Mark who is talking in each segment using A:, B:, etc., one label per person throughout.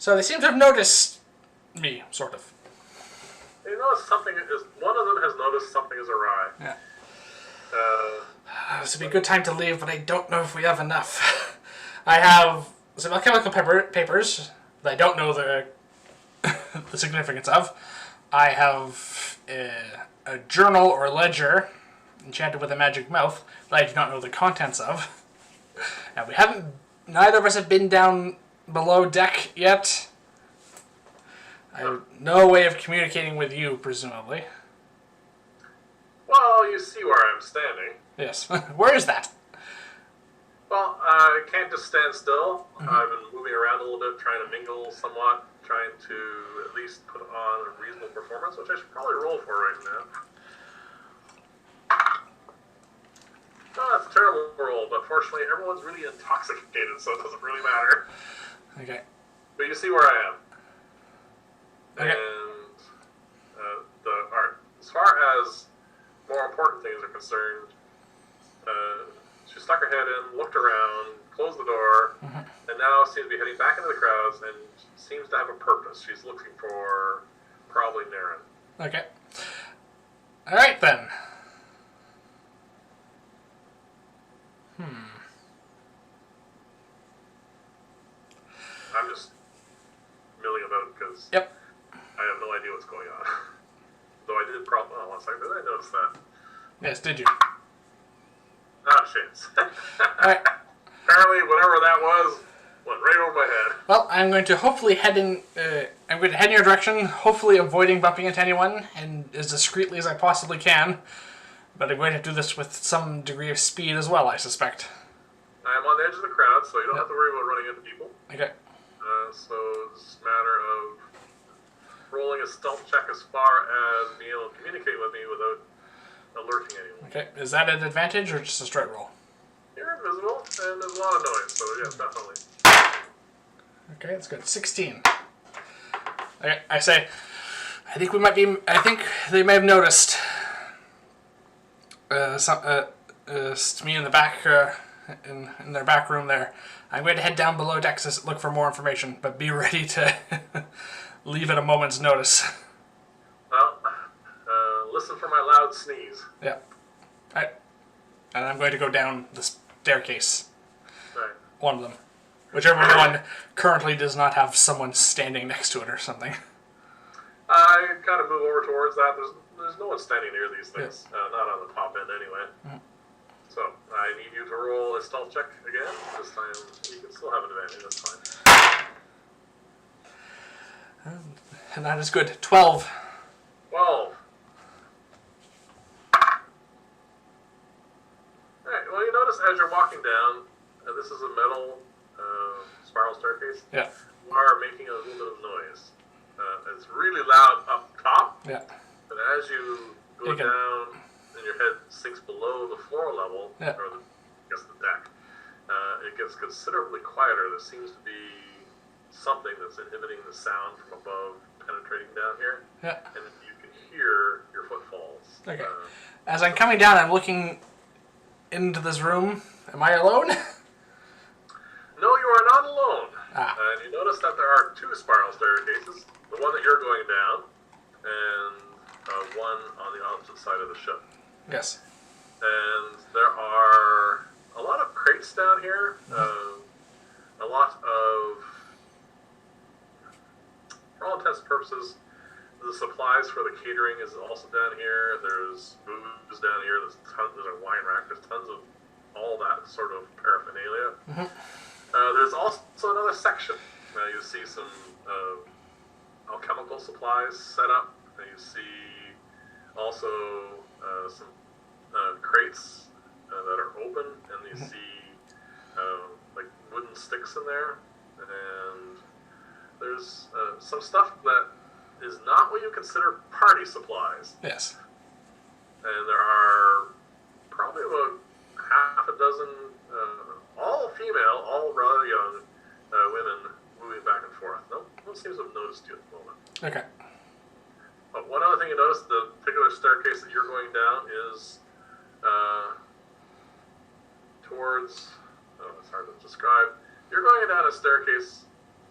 A: So they seem to have noticed me, sort of.
B: You notice something is... One of them has noticed something is awry.
A: Yeah. This would be a good time to leave, but I don't know if we have enough. I have some alchemical papers that I don't know the the significance of. I have a journal or ledger enchanted with a magic mouth that I do not know the contents of. Now, we haven't... Neither of us have been down below deck yet. I have no way of communicating with you, presumably.
B: Well, you see where I'm standing.
A: Yes. Where is that?
B: Well, I can't just stand still. I've been moving around a little bit, trying to mingle somewhat, trying to at least put on a reasonable performance, which I should probably roll for right now. Oh, that's a terrible roll, but fortunately everyone's really intoxicated, so it doesn't really matter.
A: Okay.
B: But you see where I am.
A: Okay.
B: And as far as more important things are concerned, she stuck her head in, looked around, closed the door, and now seems to be heading back into the crowds and seems to have a purpose. She's looking for probably Naren.
A: Okay. Alright then.
B: I'm just milling about because
A: Yep.
B: I have no idea what's going on. Though I did probably... Oh, one second. Did I notice that?
A: Yes, did you?
B: Ah, shit.
A: Alright.
B: Apparently, whatever that was, went right over my head.
A: Well, I'm going to hopefully head in... I'm going to head in your direction, hopefully avoiding bumping into anyone, and as discreetly as I possibly can. But I'm going to do this with some degree of speed as well, I suspect.
B: I am on the edge of the crowd, so you don't have to worry about running into people.
A: Okay.
B: So it's a matter of rolling a stealth check as far as being able to communicate with me without alerting anyone.
A: Okay. Is that an advantage or just a straight roll?
B: You're invisible, and there's a lot of noise, so yeah, definitely.
A: Okay, that's good. 16. Okay, I say, I think they may have noticed me in the back, in their back room there. I'm going to head down below deck to look for more information, but be ready to leave at a moment's notice.
B: Well, listen for my loud sneeze.
A: Yeah. Alright. And I'm going to go down the staircase.
B: Right.
A: One of them. Whichever one currently does not have someone standing next to it or something.
B: I kind of move over towards that. There's no one standing near these things. Yeah. Not on the top end anyway. So, I need you to roll a stealth check again. This time, you can still have an advantage, that's fine.
A: And that is good. 12.
B: 12. Alright, well, you notice as you're walking down, this is a metal spiral staircase.
A: Yeah.
B: You are making a little bit of noise. It's really loud up top.
A: Yeah.
B: But as you go down and your head sinks below the floor level, or the deck, it gets considerably quieter. There seems to be something that's inhibiting the sound from above penetrating down here.
A: Yeah.
B: And you can hear your footfalls.
A: Okay. As I'm coming down, I'm looking into this room. Am I alone?
B: No, you are not alone.
A: Ah.
B: And you notice that there are two spiral staircases. The one that you're going down, and one on the opposite side of the ship.
A: Yes.
B: And there are a lot of crates down here. A lot of, for all intents and purposes, the supplies for the catering is also down here. There's booze down here. There's a wine rack. There's tons of all that sort of paraphernalia. There's also another section. You see some alchemical supplies set up. And you see also some crates that are open, and you see like wooden sticks in there. And there's some stuff that is not what you consider party supplies.
A: Yes.
B: And there are probably about half a dozen, all female, all rather young women moving back and forth. No one seems to have noticed you at the moment.
A: Okay.
B: But one other thing you notice, the particular staircase that you're going down is towards, it's hard to describe. You're going down a staircase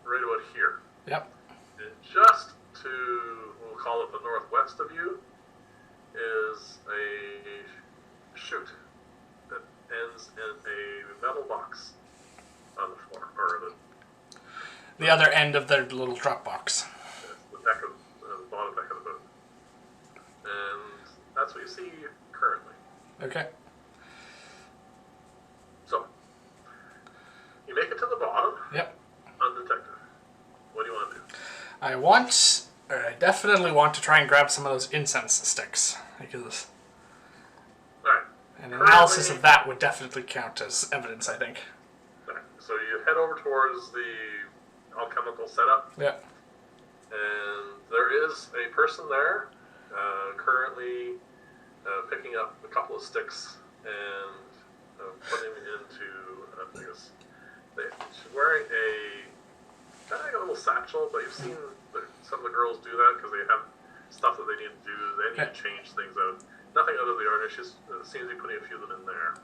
B: right about here.
A: Yep.
B: And just to, we'll call it the northwest of you, is a chute that ends in a metal box on the floor, or
A: The other end of their little drop box.
B: the deck of the bottom deck of the boat, and that's what you see currently.
A: Okay.
B: So you make it to the bottom,
A: Yep.
B: undetected. What do you want to do?
A: I definitely want to try and grab some of those incense sticks, because
B: All right.
A: an analysis of that would definitely count as evidence, I think.
B: Right. So you head over towards the alchemical setup,
A: Yeah.
B: and there is a person there, currently picking up a couple of sticks and putting them into, I guess, she's wearing a kind of like a little satchel, but you've seen some of the girls do that because they have stuff that they need to do. They need to change things out. Nothing out of the ordinary. She seems to be putting a few of them in there.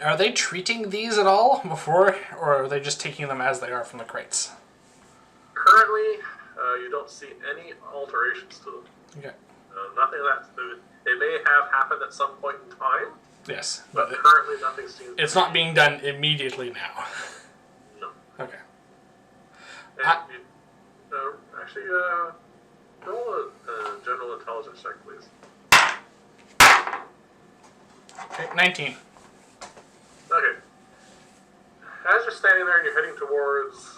A: Are they treating these at all before, or are they just taking them as they are from the crates?
B: Currently, you don't see any alterations to them.
A: Okay.
B: Nothing of that. It may have happened at some point in time.
A: Yes.
B: But currently, nothing seems.
A: It's not being done immediately now.
B: No.
A: Okay.
B: And actually, roll a general intelligence check, please.
A: Okay, 19.
B: Okay. As you're standing there and you're heading towards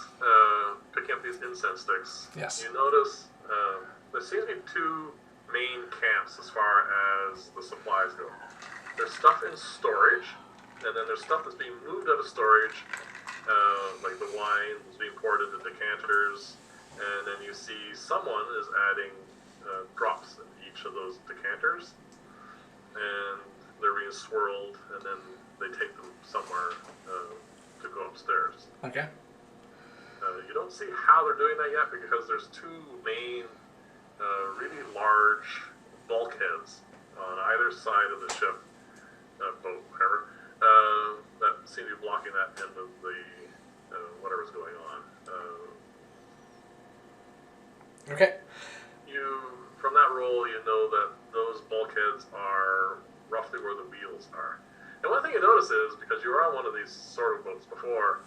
B: picking up these incense sticks,
A: Yes.
B: you notice there seems to be two main camps as far as the supplies go. There's stuff in storage, and then there's stuff that's being moved out of storage, like the wine is being poured into decanters, and then you see someone is adding drops in each of those decanters, and they're being swirled, and then they take them somewhere to go upstairs.
A: Okay.
B: You don't see how they're doing that yet because there's two main, really large bulkheads on either side of the ship, boat, whatever, that seem to be blocking that end of the whatever's going on.
A: Okay.
B: From that roll, you know that those bulkheads are roughly where the wheels are. And one thing you notice is, because you were on one of these sort of boats before,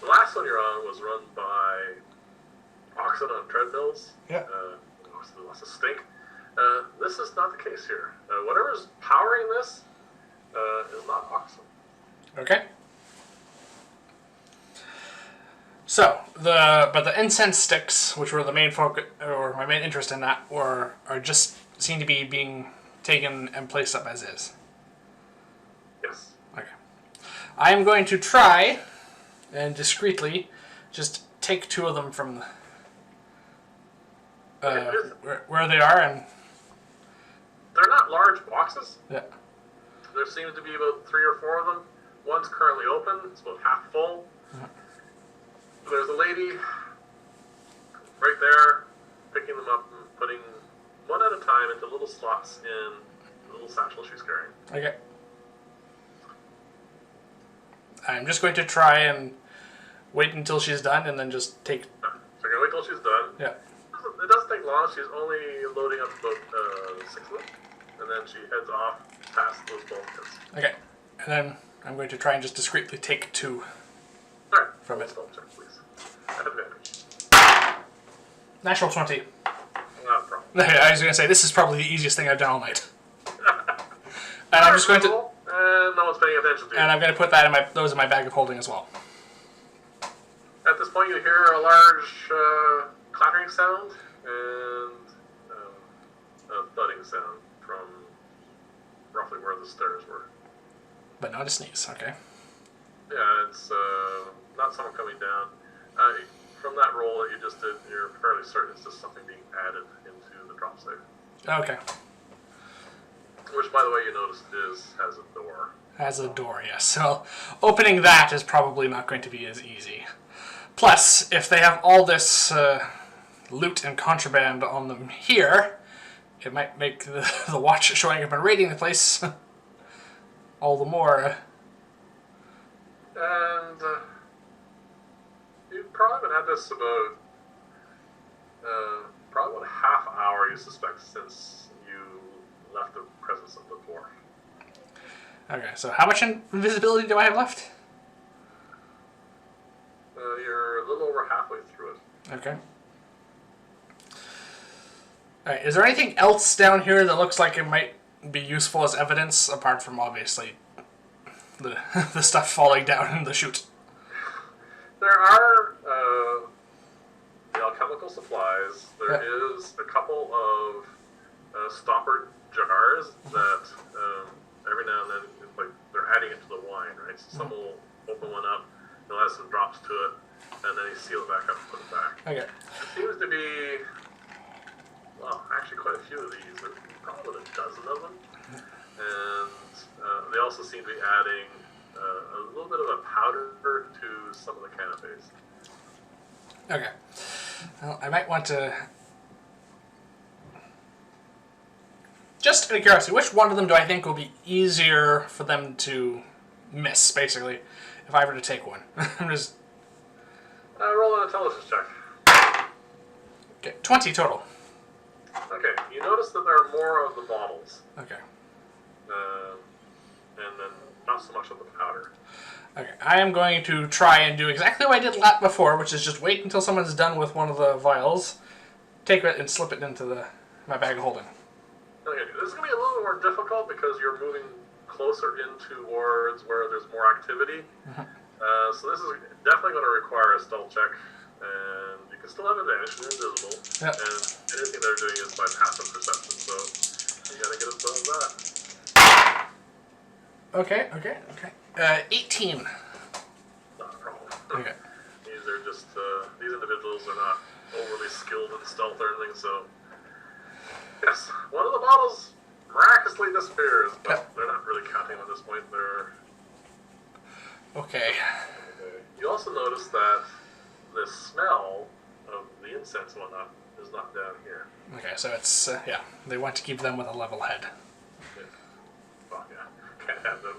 B: the last one you're on was run by oxen on treadmills.
A: Yeah.
B: Lots of stink. This is not the case here. Whatever's powering this is not oxen.
A: Okay. So the incense sticks, which were the main focus, or my main interest in that, are just seem to be being taken and placed up as is.
B: Yes.
A: Okay. I am going to try and discreetly just take two of them from where they are, and
B: they're not large boxes.
A: yeah.
B: There seems to be about 3 or 4 of them. One's currently open. It's about half full. There's a lady right there picking them up and putting one at a time into little slots in the little satchel she's carrying.
A: Okay. I'm just going to try and wait until she's done, and then just take.
B: So you're going to wait till she's done.
A: Yeah.
B: It doesn't take long. She's only loading up about 6 of them. And then she heads off past those bulkheads.
A: Okay. And then I'm going to try and just discreetly take two
B: Alright.
A: from it.
B: Check, please. At advantage.
A: Natural 20.
B: Not a problem.
A: I was going to say, this is probably the easiest thing I've done all night. And I'm just going to...
B: And no one's paying attention to you.
A: And I'm going to put that in those in my bag of holding as well.
B: At this point, you hear a large clattering sound and a thudding sound from roughly where the stairs were.
A: But not a sneeze, okay.
B: Yeah, it's not someone coming down. From that roll that you just did, you're fairly certain it's just something being added into the drop safe.
A: Okay.
B: Which, by the way, you noticed has a door.
A: Has a door, yes. So opening that is probably not going to be as easy. Plus, if they have all this loot and contraband on them here, it might make the watch showing up and raiding the place all the more.
B: And you've probably been at this about Probably about a half hour, you suspect, since you left the presence of the dwarf.
A: Okay, so how much invisibility do I have left?
B: You're a little over halfway through it.
A: Okay. Alright, is there anything else down here that looks like it might be useful as evidence, apart from, obviously, the, the stuff falling down in the chute?
B: There are the alchemical supplies. There is a couple of stopper jars that every now and then, like, they're adding it to the wine, right? So someone will open one up, they'll add some drops to it, and then they seal it back up and put it back.
A: Okay.
B: It seems to be, well, actually quite a few of these. There's probably a dozen of them. And they also seem to be adding a little bit of a powder to some of the canapes.
A: Okay. Well, I might want to... Just out of curiosity, which one of them do I think will be easier for them to miss, basically, if I were to take one? I'm just...
B: Roll an intelligence check.
A: Okay, 20 total.
B: Okay, you notice that there are more of the bottles.
A: Okay.
B: And then not so much of the powder.
A: Okay, I am going to try and do exactly what I did before, which is just wait until someone's done with one of the vials, take it and slip it into my bag of holding.
B: Okay, this is going to be a little more difficult because you're moving closer in towards where there's more activity.
A: Mm-hmm.
B: So this is definitely going to require a stealth check, and you can still have advantage, you're invisible.
A: Yep.
B: And anything they're doing is by passive perception, so you got to get above that.
A: Okay. 18.
B: Not a problem.
A: Okay.
B: These are just, these individuals are not overly skilled in stealth or anything, so... Yes, one of the bottles miraculously disappears, but they're not really counting at this point. They're...
A: Okay.
B: You also notice that the smell of the incense and whatnot is not down here.
A: Okay, so it's, yeah, they want to keep them with a level head.
B: Yeah. Well, yeah, can't have them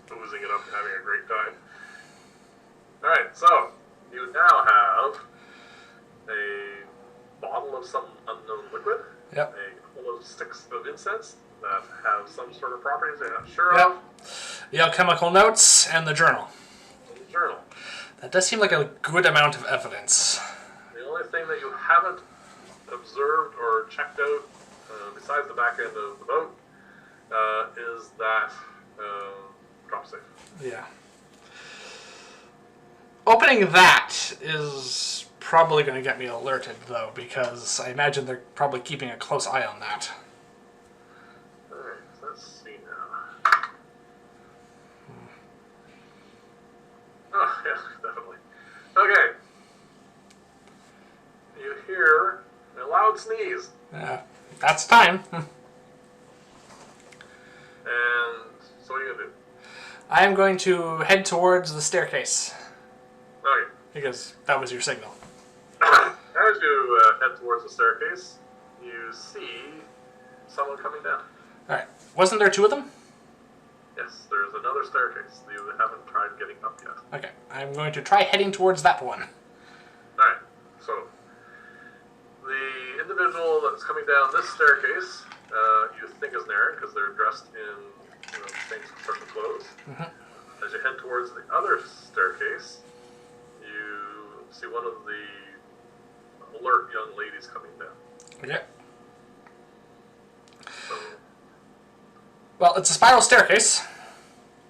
B: boozing it up and having a great time. Alright, so, you now have a bottle of some unknown liquid.
A: Yep.
B: A couple of sticks of incense that have some sort of properties they're not sure
A: Yep.
B: of.
A: The alchemical notes and the journal.
B: And the journal.
A: That does seem like a good amount of evidence.
B: The only thing that you haven't observed or checked out, besides the back end of the boat, is that drop safe.
A: Yeah. Opening that is probably going to get me alerted, though, because I imagine they're probably keeping a close eye on that.
B: Alright, so let's see now. Oh, yeah, definitely. Okay. You hear a loud sneeze.
A: That's time.
B: And so what are you going to do?
A: I am going to head towards the staircase,
B: Okay.
A: because that was your signal.
B: As you head towards the staircase, you see someone coming down.
A: Alright. Wasn't there two of them?
B: Yes, there's another staircase. You haven't tried getting up yet.
A: Okay. I'm going to try heading towards that one.
B: Alright, so the individual that's coming down this staircase, you think is Naren because they're dressed in the same sort of clothes.
A: Mm-hmm.
B: As you head towards the other staircase, you see one of the alert young ladies coming down.
A: Okay.
B: So,
A: Well, it's a spiral staircase,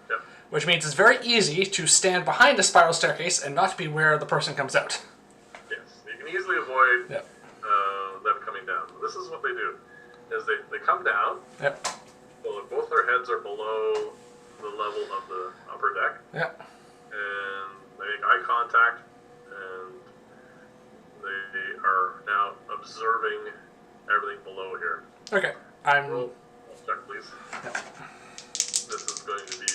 B: yeah.
A: which means it's very easy to stand behind a spiral staircase and not be where the person comes out.
B: Yes, you can easily avoid
A: Yep.
B: them coming down. This is what they do, is they come down,
A: Yep.
B: so both their heads are below the level of the upper deck,
A: Yep.
B: and they make eye contact, and they are now observing everything below here.
A: Okay.
B: Roll check, please.
A: Yep.
B: This is going to be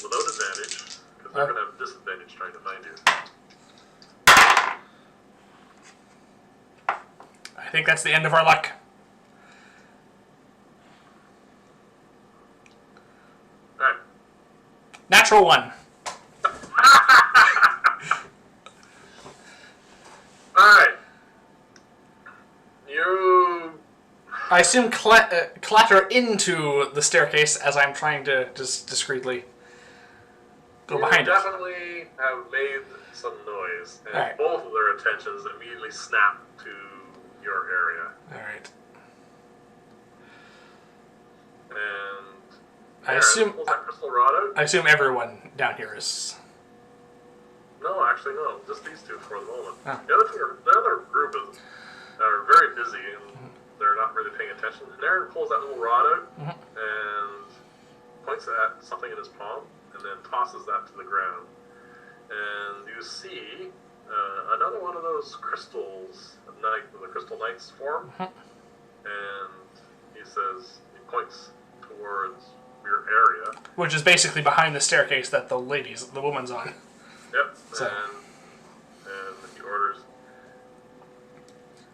B: without advantage, because they're going to have disadvantage trying to find you.
A: I think that's the end of our luck.
B: Alright.
A: Natural one. I assume clatter into the staircase as I'm trying to just discreetly go behind it.
B: You definitely have made some noise, and
A: Alright.
B: both of their attentions immediately snap to your area.
A: Alright.
B: And
A: I assume
B: pulls that crystal rod out.
A: I assume everyone down here is...
B: No, actually no, just these two for the moment.
A: Oh.
B: The other group are very busy and they're not really paying attention. And Aaron pulls that little rod out and points at something in his palm and then tosses that to the ground. And you see another one of those crystals, the crystal knights form, and he points towards your area.
A: Which is basically behind the staircase that the woman's on.
B: Yep,
A: So.
B: and he orders...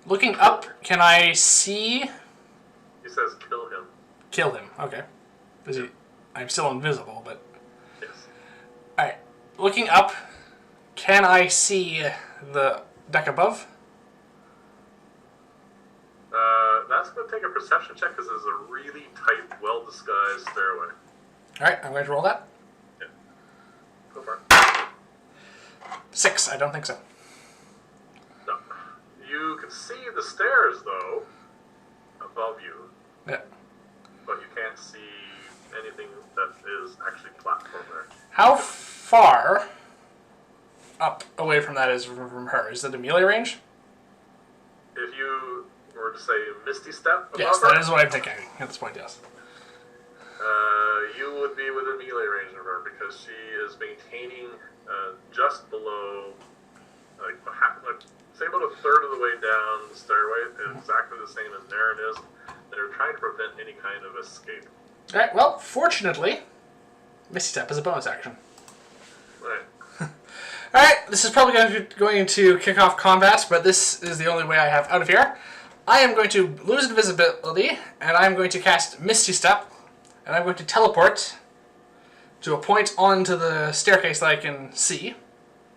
A: Looking up, can I see...
B: He says, kill him.
A: Kill him, okay. I'm still invisible, but...
B: Yes.
A: Alright, looking up, can I see the deck above?
B: That's going to take a perception check because it's a really tight, well-disguised stairway.
A: Alright, I'm going to roll that.
B: Yeah. Go for it.
A: 6, I don't think so.
B: No. You can see the stairs, though, above you,
A: Yeah.
B: but you can't see anything that is actually platform there.
A: How far up away from that is from her? Is it a melee range?
B: If you were to say Misty Step above
A: Yes,
B: her,
A: that is what I'm thinking at this point, yes.
B: you would be within melee range of her because she is maintaining just below, say about a third of the way down the stairway, exactly the same as Aaron is. They're trying to prevent any kind of escape.
A: Alright, well, fortunately, Misty Step is a bonus action.
B: Right.
A: Alright, this is probably going to kick off combat, but this is the only way I have out of here. I am going to lose invisibility, and I'm going to cast Misty Step, and I'm going to teleport to a point onto the staircase that I can see.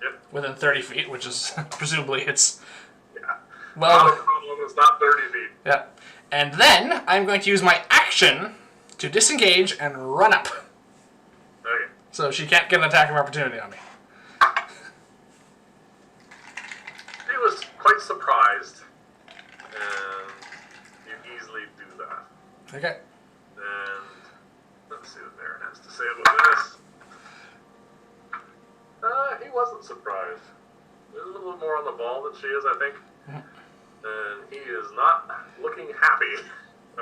B: Yep.
A: Within 30 feet, which is presumably it's...
B: Yeah.
A: Well,
B: Not a problem, it's not 30 feet.
A: yeah. And then I'm going to use my action to disengage and run up.
B: Okay.
A: So she can't get an attack of opportunity on me.
B: He was quite surprised, and you easily do that.
A: Okay.
B: And let's see what Aaron has to say about this. He wasn't surprised. He's a little more on the ball than she is, I think. And he is not looking happy.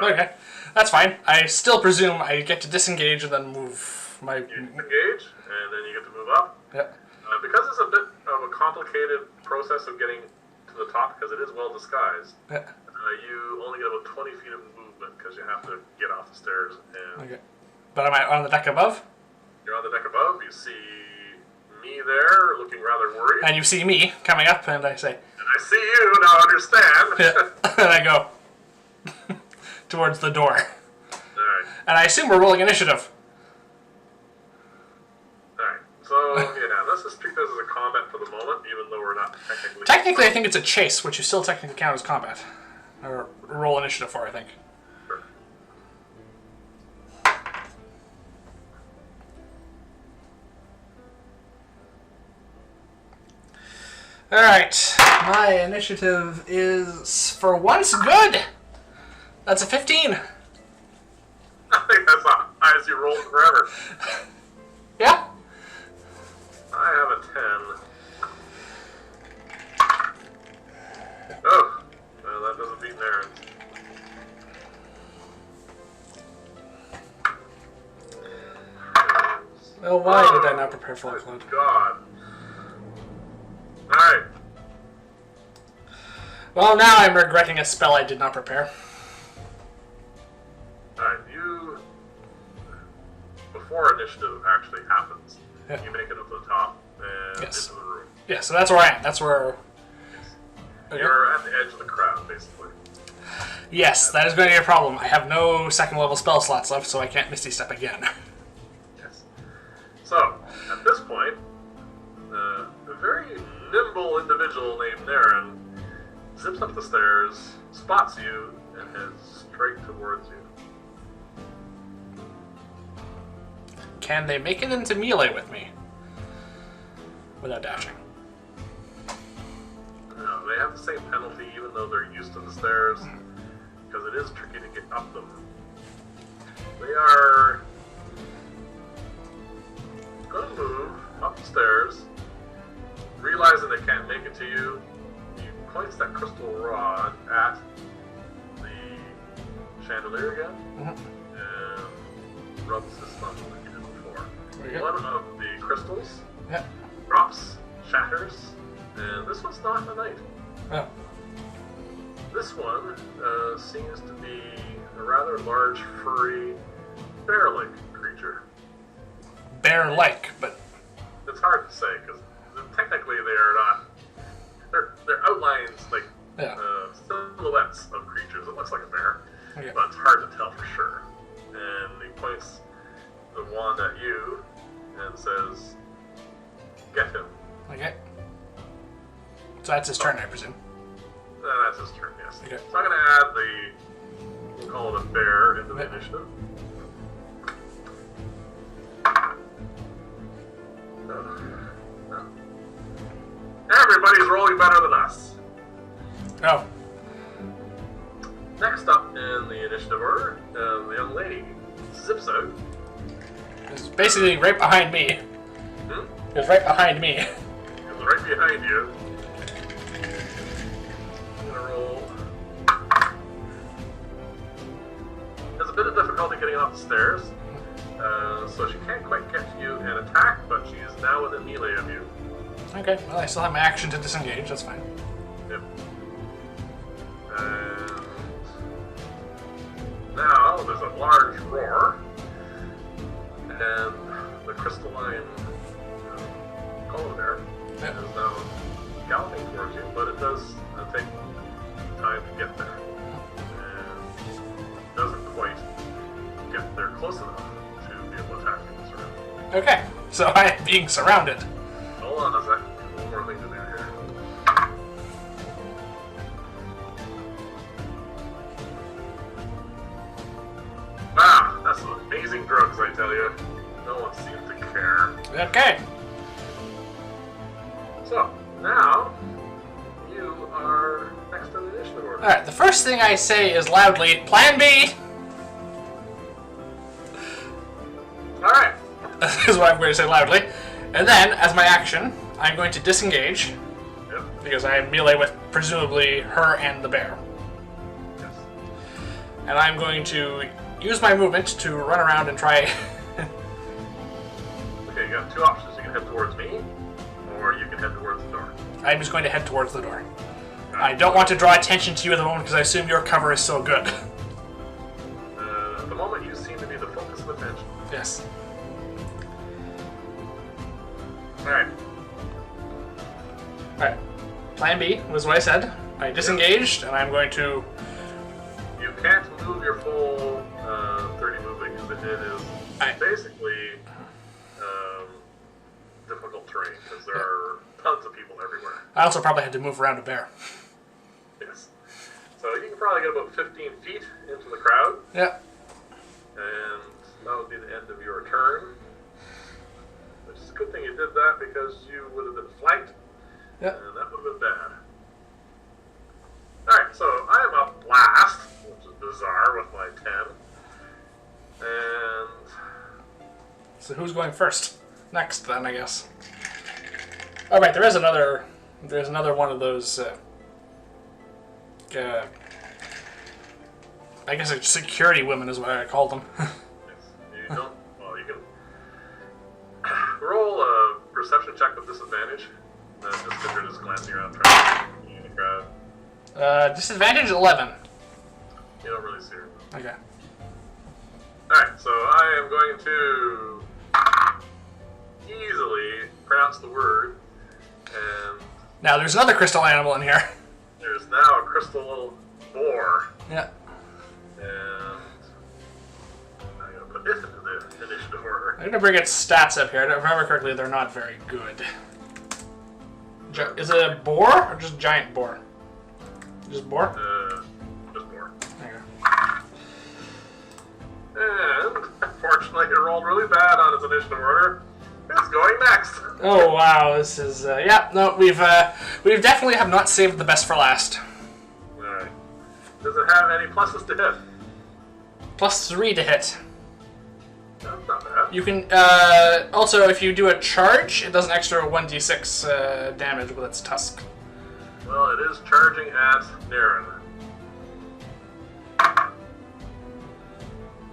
A: Okay. That's fine. I still presume I get to disengage and then move my...
B: You disengage, and then you get to move up.
A: Yep.
B: Because it's a bit of a complicated process of getting to the top, because it is well disguised,
A: Yeah.
B: you only get about 20 feet of movement, because you have to get off the stairs. And
A: Okay. But am I on the deck above?
B: you're on the deck above, you see me there, looking rather worried.
A: And you see me coming up, and I say...
B: And I see you, now understand.
A: Yeah. And I go towards the door.
B: Alright.
A: And I assume we're rolling initiative.
B: Alright. So, yeah, let's just treat this as a combat for the moment, even though we're not technically...
A: Technically, I think it's a chase, which you still technically count as combat. Or roll initiative for, I think.
B: Sure.
A: Alright, my initiative is, for once, good! That's a 15.
B: I think that's the highest you rolled forever.
A: Yeah?
B: I have a 10. Oh, well, that doesn't beat Aaron's.
A: Well, why did I not prepare for
B: Oh,
A: load?
B: God. Alright.
A: Well, now I'm regretting a spell I did not prepare.
B: Alright, you... Before initiative actually happens,
A: Yeah.
B: you make it up to the top and
A: Yes.
B: into the room.
A: Yeah, so that's where I am. That's where... Okay.
B: You're at the edge of the crowd, basically.
A: Yes, that is going to be a problem. I have no second level spell slots left, so I can't Misty Step again.
B: Yes. So, at this point, a very nimble individual named Naren zips up the stairs, spots you, and heads straight towards you.
A: Can they make it into melee with me? Without dashing.
B: No, they have the same penalty even though they're used to the stairs, because it is tricky to get up them. They are going to move up the stairs, realizing they can't make it to you. He points that crystal rod at the chandelier again, and rubs his thumb like he did before. One of the crystals drops, shatters, and this one's not a knight.
A: Oh.
B: This one seems to be a rather large, furry, bear-like creature.
A: Bear-like, but...
B: It's hard to say, because technically they are not... They're outlines, like silhouettes of creatures. It looks like a bear, but it's hard to tell for sure. And he points the wand at you and says, "Get him."
A: Okay. So that's his turn, I presume.
B: That's his turn, yes.
A: Okay.
B: So I'm going to add we'll call it a bear into the initiative. Everybody's rolling better than us.
A: Oh.
B: Next up in the initiative order, the young lady zips out.
A: It's basically right behind me. It's right behind me.
B: It's right behind you. I'm gonna roll. Has a bit of difficulty getting off the stairs, so she can't quite get to you and attack, but she is now within melee of you.
A: Okay, well I still have my action to disengage, that's fine.
B: Yep. And now there's a large roar, and the crystalline color there is now galloping towards you, but it does take time to get there, and doesn't quite get there close enough to be able to attack you this round.
A: Okay, so I am being surrounded.
B: Hold on a sec. One more thing to do here. Ah, that's some amazing drugs, I tell you. No one seems to care.
A: Okay.
B: So, now, you are next on the initiative order.
A: Alright, the first thing I say is loudly, Plan B!
B: Alright.
A: This is what I'm going to say loudly. And then, as my action, I'm going to disengage.
B: Yep.
A: Because I am melee with, presumably, her and the bear.
B: Yes.
A: And I'm going to use my movement to run around and try...
B: Okay, you have two options. You can head towards me, or you can head towards the door.
A: I'm just going to head towards the door. I don't want to draw attention to you at the moment because I assume your cover is so good.
B: At the moment, you seem to be the focus of attention.
A: Yes.
B: Alright.
A: Alright. Plan B was what I said. I disengaged, and I'm going to...
B: You can't move your full 30 movement because it is basically difficult terrain because there are tons of people everywhere.
A: I also probably had to move around a bear.
B: Yes. So you can probably get about 15 feet into the crowd.
A: Yeah.
B: And that would be the end of your turn. Which is a good thing you did that because you would have been flanked.
A: Yeah.
B: And that would have been bad. Alright, so I am up last, which is bizarre with my 10. And
A: So who's going first? Next, then, I guess. Oh, right, there's another one of those, I guess security women is what I call them.
B: you don't, well, you can roll a perception check with disadvantage. Just because you're just glancing around trying to see the crowd.
A: Disadvantage 11.
B: You don't really see her.
A: Okay.
B: Alright, so I am going to easily pronounce the word, and
A: Now, there's another crystal animal in here.
B: there's now a crystal boar,
A: Yeah.
B: and I'm going to put this into the initiative order.
A: I'm going to bring its stats up here. If I remember correctly, they're not very good. Is it a boar or just giant boar? Just boar?
B: Just boar.
A: Okay.
B: And unfortunately, it rolled really bad on its initiative order. It's going next.
A: Oh wow, this is yeah. No, we've definitely have not saved the best for last.
B: All right. Does it have any pluses to hit?
A: +3 to hit.
B: That's not bad.
A: You can also, if you do a charge, it does an extra 1d6 damage with its tusk.
B: Well, it is charging at Naren.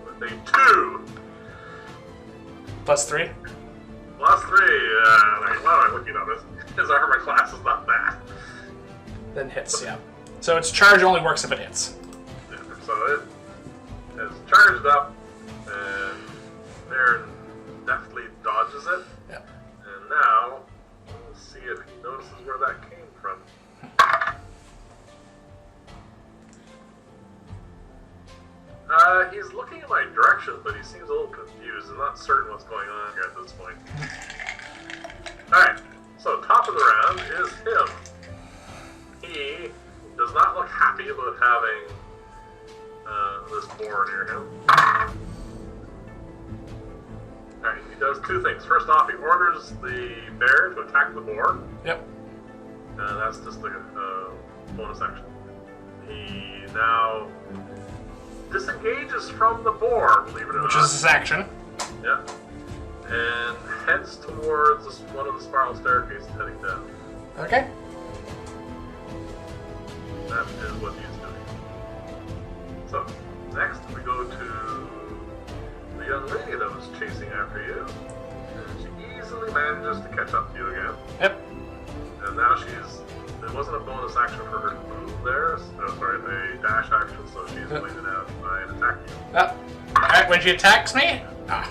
B: With a 2.
A: +3.
B: +3. Why am I looking at this? His armor class is not that.
A: Then hits, yeah. So its charge only works if it hits.
B: Yeah, so it has charged up, and Naren deftly dodges it.
A: Yep.
B: And now, let's see if he notices where that came from. He's looking in my direction, but he seems a little confused and not certain what's going on here at this point. Alright, so top of the round is him. He does not look happy about having this boar near him. Alright, he does two things. First off, he orders the bear to attack the boar.
A: Yep.
B: That's just a bonus action. He now disengages from the boar, believe it or not.
A: Which is his action.
B: Yeah. And heads towards one of the spiral staircases heading down.
A: Okay.
B: That is what he's doing. So, next we go to the young lady that was chasing after you. And she easily manages to catch up to you again.
A: Yep.
B: And now it wasn't a bonus action for her to move there. A dash action, so she's waited out by an attack you.
A: Alright, when she attacks me,
B: Yeah.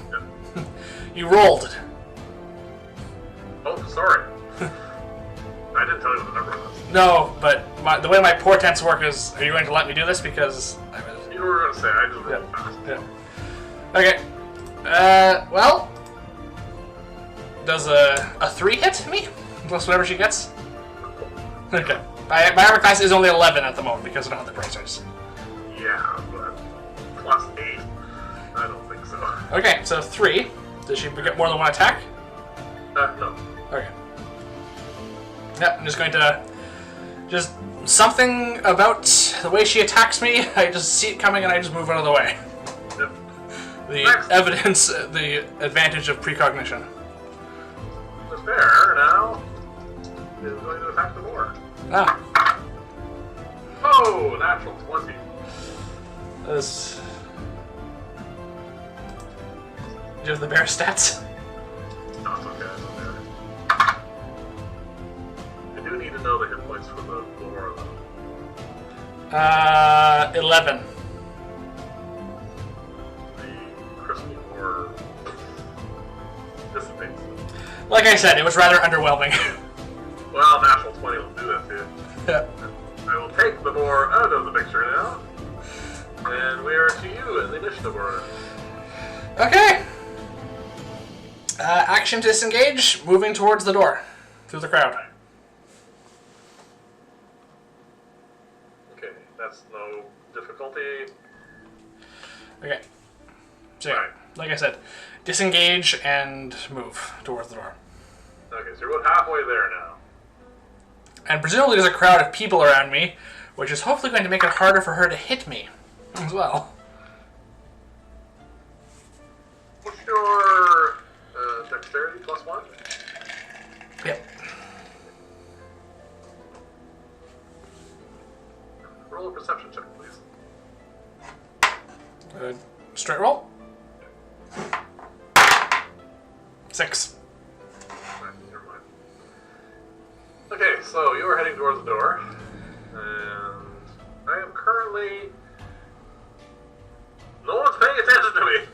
A: you rolled.
B: Oh, sorry. I didn't tell you what the number was.
A: No, but the way my portents work is, are you going to let me do this? Because
B: You were going to say, I just rolled fast.
A: Yeah. Okay. Well, does a 3 hit me? Plus whatever she gets? Okay. My armor class is only 11 at the moment because I don't have the bracers.
B: Yeah, but +8? I don't think so.
A: Okay, so 3. Does she get more than one attack?
B: No.
A: Okay. Yep, I'm just going to... Just something about the way she attacks me, I just see it coming and I just move out of the way.
B: Yep.
A: The
B: Next.
A: evidence, the advantage of precognition.
B: The bear now is going to attack the boar.
A: Ah.
B: Oh, natural 20.
A: This... Do you have the bear stats?
B: No, it's okay. It's okay. I do need to know the hit points for the boar, though.
A: 11.
B: The crystal boar dissipates.
A: Like I said, it was rather underwhelming.
B: Well, natural 20 will do that to you.
A: Yeah.
B: I will take the boar out of the picture now. And we are to you in the initiative order.
A: Okay. Action to disengage, moving towards the door, through the crowd.
B: Okay, that's no difficulty.
A: Okay. So, yeah,
B: Right.
A: like I said, disengage and move towards the door.
B: Okay, so you're about halfway there now.
A: And presumably there's a crowd of people around me, which is hopefully going to make it harder for her to hit me as well.
B: What's your dexterity +1?
A: Yep.
B: Roll a perception check, please.
A: Straight roll. 6.
B: Right, never mind. Okay, so you are heading towards the door, and I am currently... No one's paying attention to me!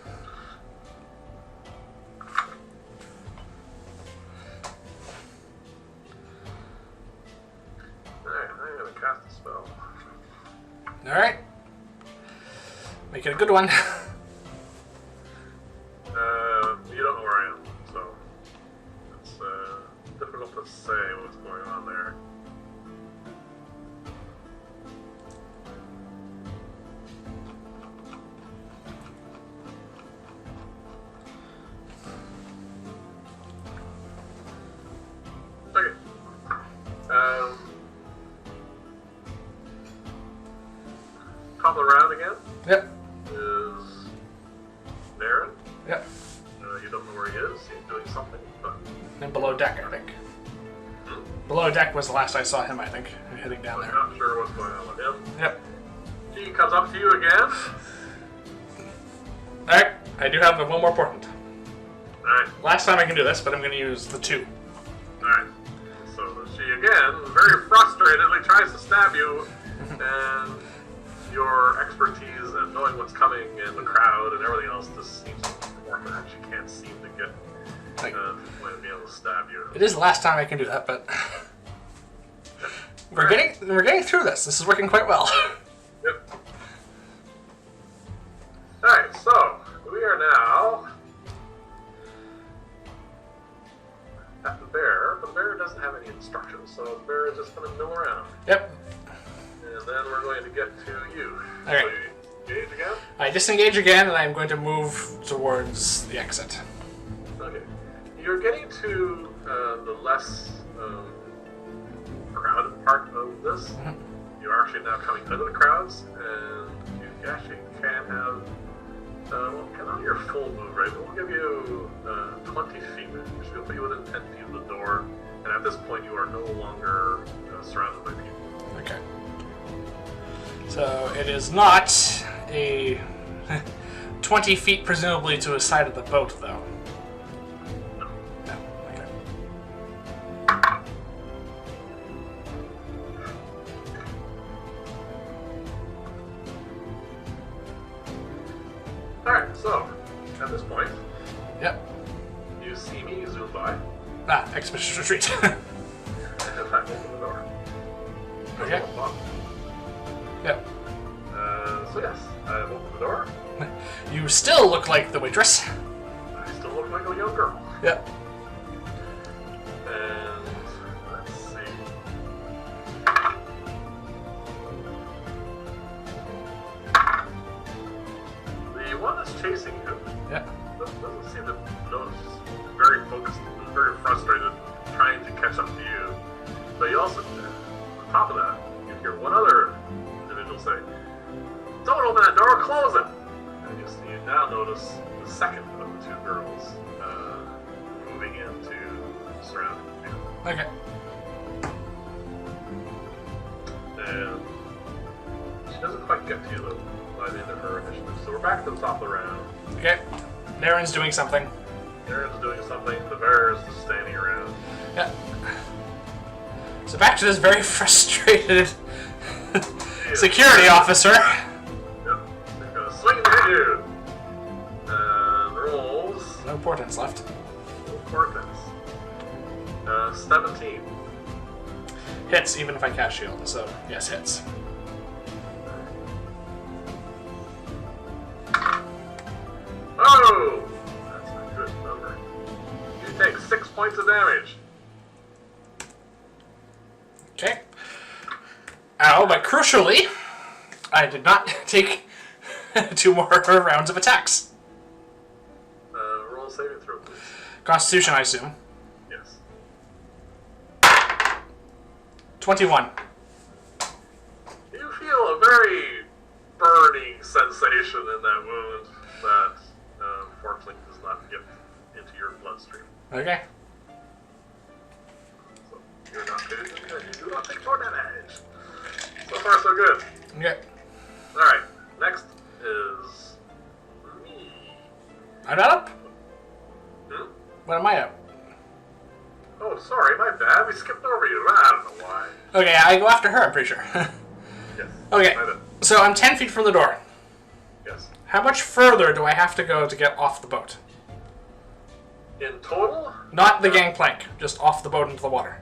B: Alright, I'm gonna cast a spell.
A: Alright. Make it a good one.
B: You don't know where I am, so it's difficult to say what's going on there. top of the round again
A: Yep.
B: is Vyrn.
A: Yep.
B: You don't know where he is. He's doing something, but...
A: And below deck, I think. Below deck was the last I saw him, I think. Heading down there.
B: I'm not sure what's going on with him.
A: Yep.
B: He comes up to you again.
A: Alright, I do have one more portent.
B: Alright.
A: Last time I can do this, but I'm going to use the 2.
B: Alright. So she again, very frustratedly, tries to stab you, and your expertise and knowing what's coming in the crowd and everything else just seems to work that she can't seem to get to be able to stab you.
A: It is the last time I can do that, but we're getting through this. This is working quite well.
B: Yep. Alright, so we are now at the bear, but the bear doesn't have any instructions, so the bear is just going to mill around.
A: Yep.
B: And then we're going to get to you.
A: Alright.
B: So you engage again?
A: I disengage again, and I'm going to move towards the exit.
B: Okay. You're getting to the less crowded part of this. You're actually now coming into the crowds, and you actually can have kind of your full move, right? We'll give you 20 feet, which will put you within 10 feet of the door, and at this point you are no longer surrounded by people.
A: Okay. So it is not a 20 feet, presumably, to the side of the boat, though.
B: No.
A: No. Okay.
B: Alright, so, at this point,
A: Yep.
B: you see me zoom by,
A: Ah, expeditious retreat.
B: and I open the door.
A: Okay. Yep.
B: So yes, I have opened the door.
A: You still look like the waitress.
B: I still look like a young girl.
A: Yep.
B: And let's see. The one that's chasing you
A: Yep.
B: doesn't seem to notice. Very focused, very frustrated, trying to catch up to you. But you also, on top of that, you hear one other individual say, "Don't open that door, close it!" And you now notice the second of the two girls moving into surrounding you.
A: Okay.
B: And she doesn't quite get to you though by the end of her initiative. So we're back to the top of the round.
A: Okay. Darren's doing something.
B: Aaron's doing something, the bear is just standing around.
A: Yep. So back to this very frustrated security officer.
B: Yep. He's gonna swing at you. And rolls.
A: No portents left.
B: No portents. 17.
A: Hits, even if I cast shield. So, yes, hits.
B: Oh! That's a good number. You take 6 points of damage.
A: Okay. Ow, but crucially, I did not take 2 more rounds of attacks.
B: Roll a saving throw, please.
A: Constitution, I assume.
B: Yes.
A: 21.
B: You feel a very burning sensation in that wound that unfortunately does not get into your bloodstream.
A: Okay.
B: So you're not good, and you do not take more damage. So far, so good.
A: Okay.
B: Alright, next is me.
A: I'm not up?
B: Hmm?
A: When am I up?
B: Oh, sorry, my bad. We skipped over you. I don't know why.
A: Okay, I go after her, I'm pretty sure.
B: Yes.
A: Okay,
B: My bad.
A: so I'm 10 feet from the door.
B: Yes.
A: How much further do I have to go to get off the boat?
B: In total?
A: Not the gangplank, just off the boat into the water.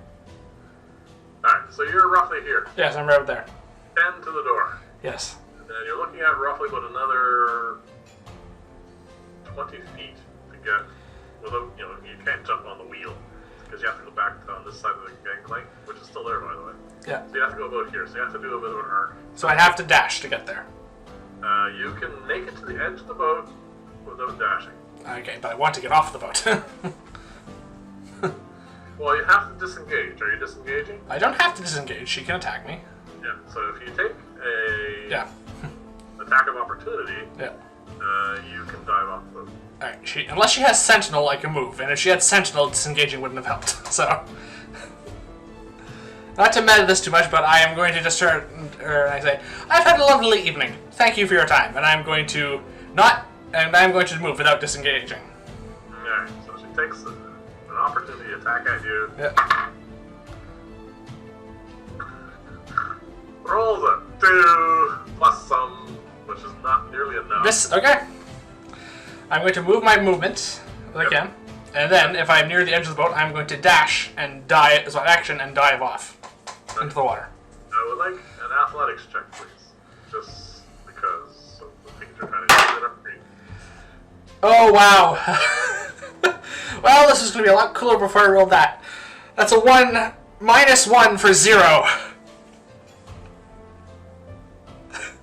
B: Alright, so you're roughly here.
A: Yes, I'm right there.
B: 10 to the door.
A: Yes.
B: And then you're looking at roughly about another 20 feet to get, without, you can't jump on the wheel because you have to go back on this side of the gangplank, which is still there, by the way.
A: Yeah.
B: So you have to go about here, so you have to do a bit of an arc.
A: So I'd have to dash to get there.
B: You can make it to the edge of the boat without dashing.
A: Okay, but I want to get off the boat.
B: Well, you have to disengage. Are you disengaging?
A: I don't have to disengage, she can attack me.
B: Yeah, so if you take a...
A: Yeah.
B: attack of opportunity,
A: Yeah.
B: You can dive off the boat.
A: Alright, unless she has Sentinel, I can move. And if she had Sentinel, disengaging wouldn't have helped. So... Not to meta this too much, but I am going to just start... I say, I've had a lovely evening. Thank you for your time. And I'm going to move without disengaging.
B: Alright, so she takes an opportunity attack at you.
A: Yeah.
B: Rolls a 2 plus some, which is not nearly enough.
A: Okay. I'm going to move my movement as I can, and then if I'm near the edge of the boat, I'm going to dash and dive as my action and dive off into the water.
B: I would like an athletics check, please, just because of the things you're trying to do that are free.
A: Oh wow! Well, this is going to be a lot cooler before I roll that. That's a 1 minus 1 for 0.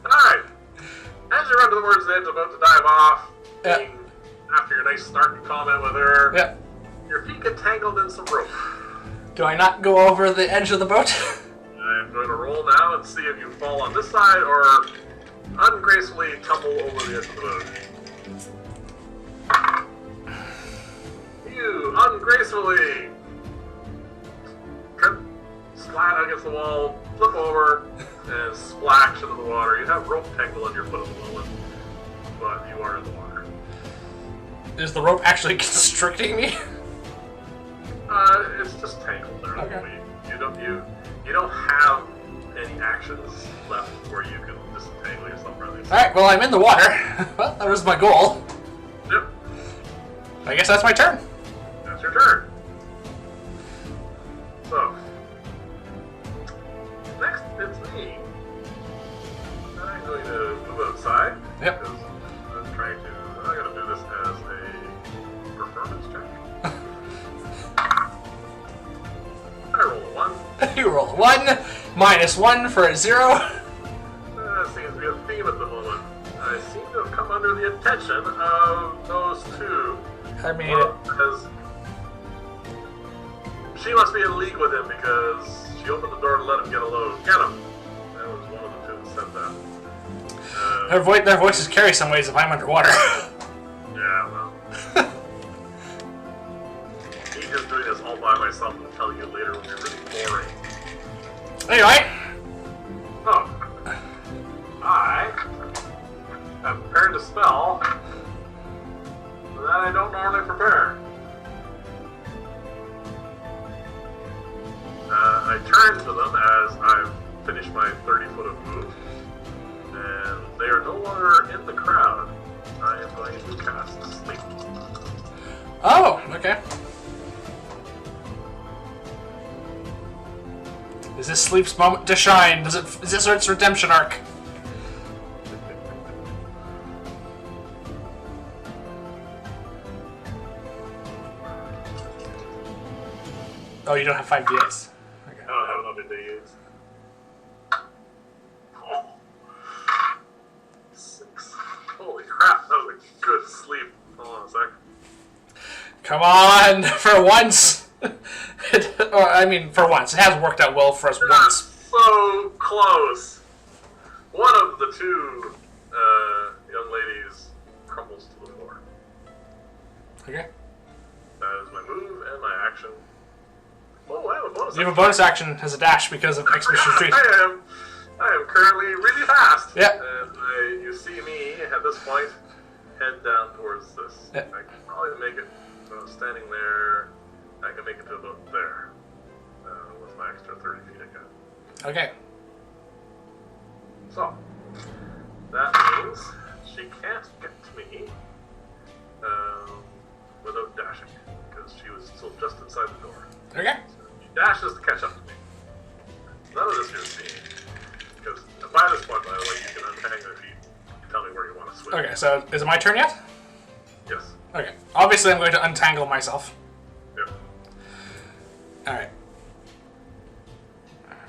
B: Alright. As you run towards the edge about to dive off, after your nice starting comment with her, your feet get tangled in some rope.
A: Do I not go over the edge of the boat?
B: I'm going to roll now and see if you fall on this side or ungracefully tumble over the edge of the boat. You ungracefully trip, slide against the wall, flip over, and splash into the water. You have rope tangled on your foot at the moment, but you are in the water.
A: Is the rope actually constricting me?
B: It's just tangled there.
A: Okay.
B: You don't have any actions left where you can disentangle yourself rather.
A: Alright, well I'm in the water. Well, that was my goal.
B: Yep.
A: I guess that's my turn.
B: That's your turn. So, next it's me. I'm going to move outside.
A: Yep.
B: Because I'm going to do this as a performance check. I roll a 1.
A: You roll a 1, minus 1 for a 0.
B: Seems to be a theme at the moment. I seem to have come under the attention of those two.
A: I mean,
B: because she must be in league with him because she opened the door to let him get a load. Get him! That was one of the two that said that.
A: their voices carry some ways if I'm underwater.
B: Yeah, well. Me just doing this all by myself and telling you later will be really boring.
A: Anyway.
B: Oh. I have prepared a spell that I don't normally prepare. I turn to them as I've finished my 30-foot of move, and they are no longer in the crowd. I am going to cast Sleep.
A: Oh, okay. Is this Sleep's moment to shine? Is this its redemption arc? Oh, you don't have 5 d8s. Okay.
B: I don't have enough to use. Oh. 6. Holy crap, that was a good sleep. Hold on a sec.
A: Come on, for once. For once. It has worked out well for us once.
B: So close. One of the two young ladies crumbles to the floor.
A: Okay.
B: That is my move and my action. Oh, I have a bonus.
A: You have a bonus action as a dash because of Expedition Retreat.
B: I am currently really fast.
A: Yep.
B: And you see me at this point head down towards this.
A: Yep.
B: I can probably make it. Standing there, I can make it to about there with my extra 30 feet again.
A: Okay.
B: So that means she can't get to me without dashing because she was still just inside the door.
A: Okay.
B: She dashes to catch up to me. None of this you're seeing because by this point, by the way, you can untangle if you tell me where you want to swim.
A: Okay, so is it my turn yet?
B: Yes.
A: Okay. Obviously, I'm going to untangle myself.
B: Yep.
A: Alright.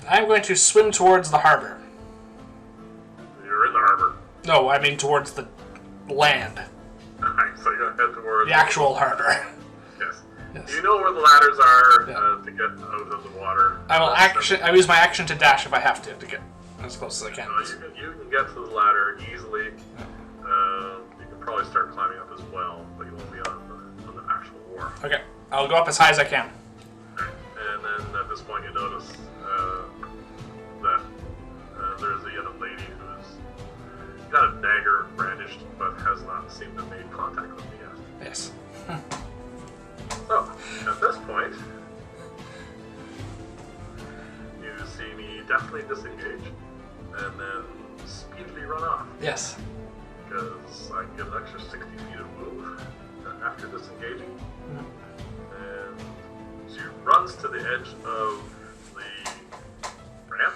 A: I'm going to swim towards the harbor.
B: You're in the harbor.
A: No, I mean towards the land.
B: Alright, so you're going to head towards
A: The actual harbor.
B: Yes.
A: Yes.
B: Do you know where the ladders are
A: Yeah.
B: to get out of the water?
A: I will use my action to dash if I have to get. as close as I can.
B: You can get to the ladder easily. You can probably start climbing up as well, but you won't be on the actual wharf.
A: Okay, I'll go up as high as I can.
B: And then at this point you notice that there's a young lady who's got a dagger brandished, but has not seemed to make contact with me yet.
A: Yes.
B: So, at this point, you see me definitely disengage, and then speedily run off.
A: Yes.
B: Because I can get an extra 60 feet of move after disengaging. And she runs to the edge of the ramp,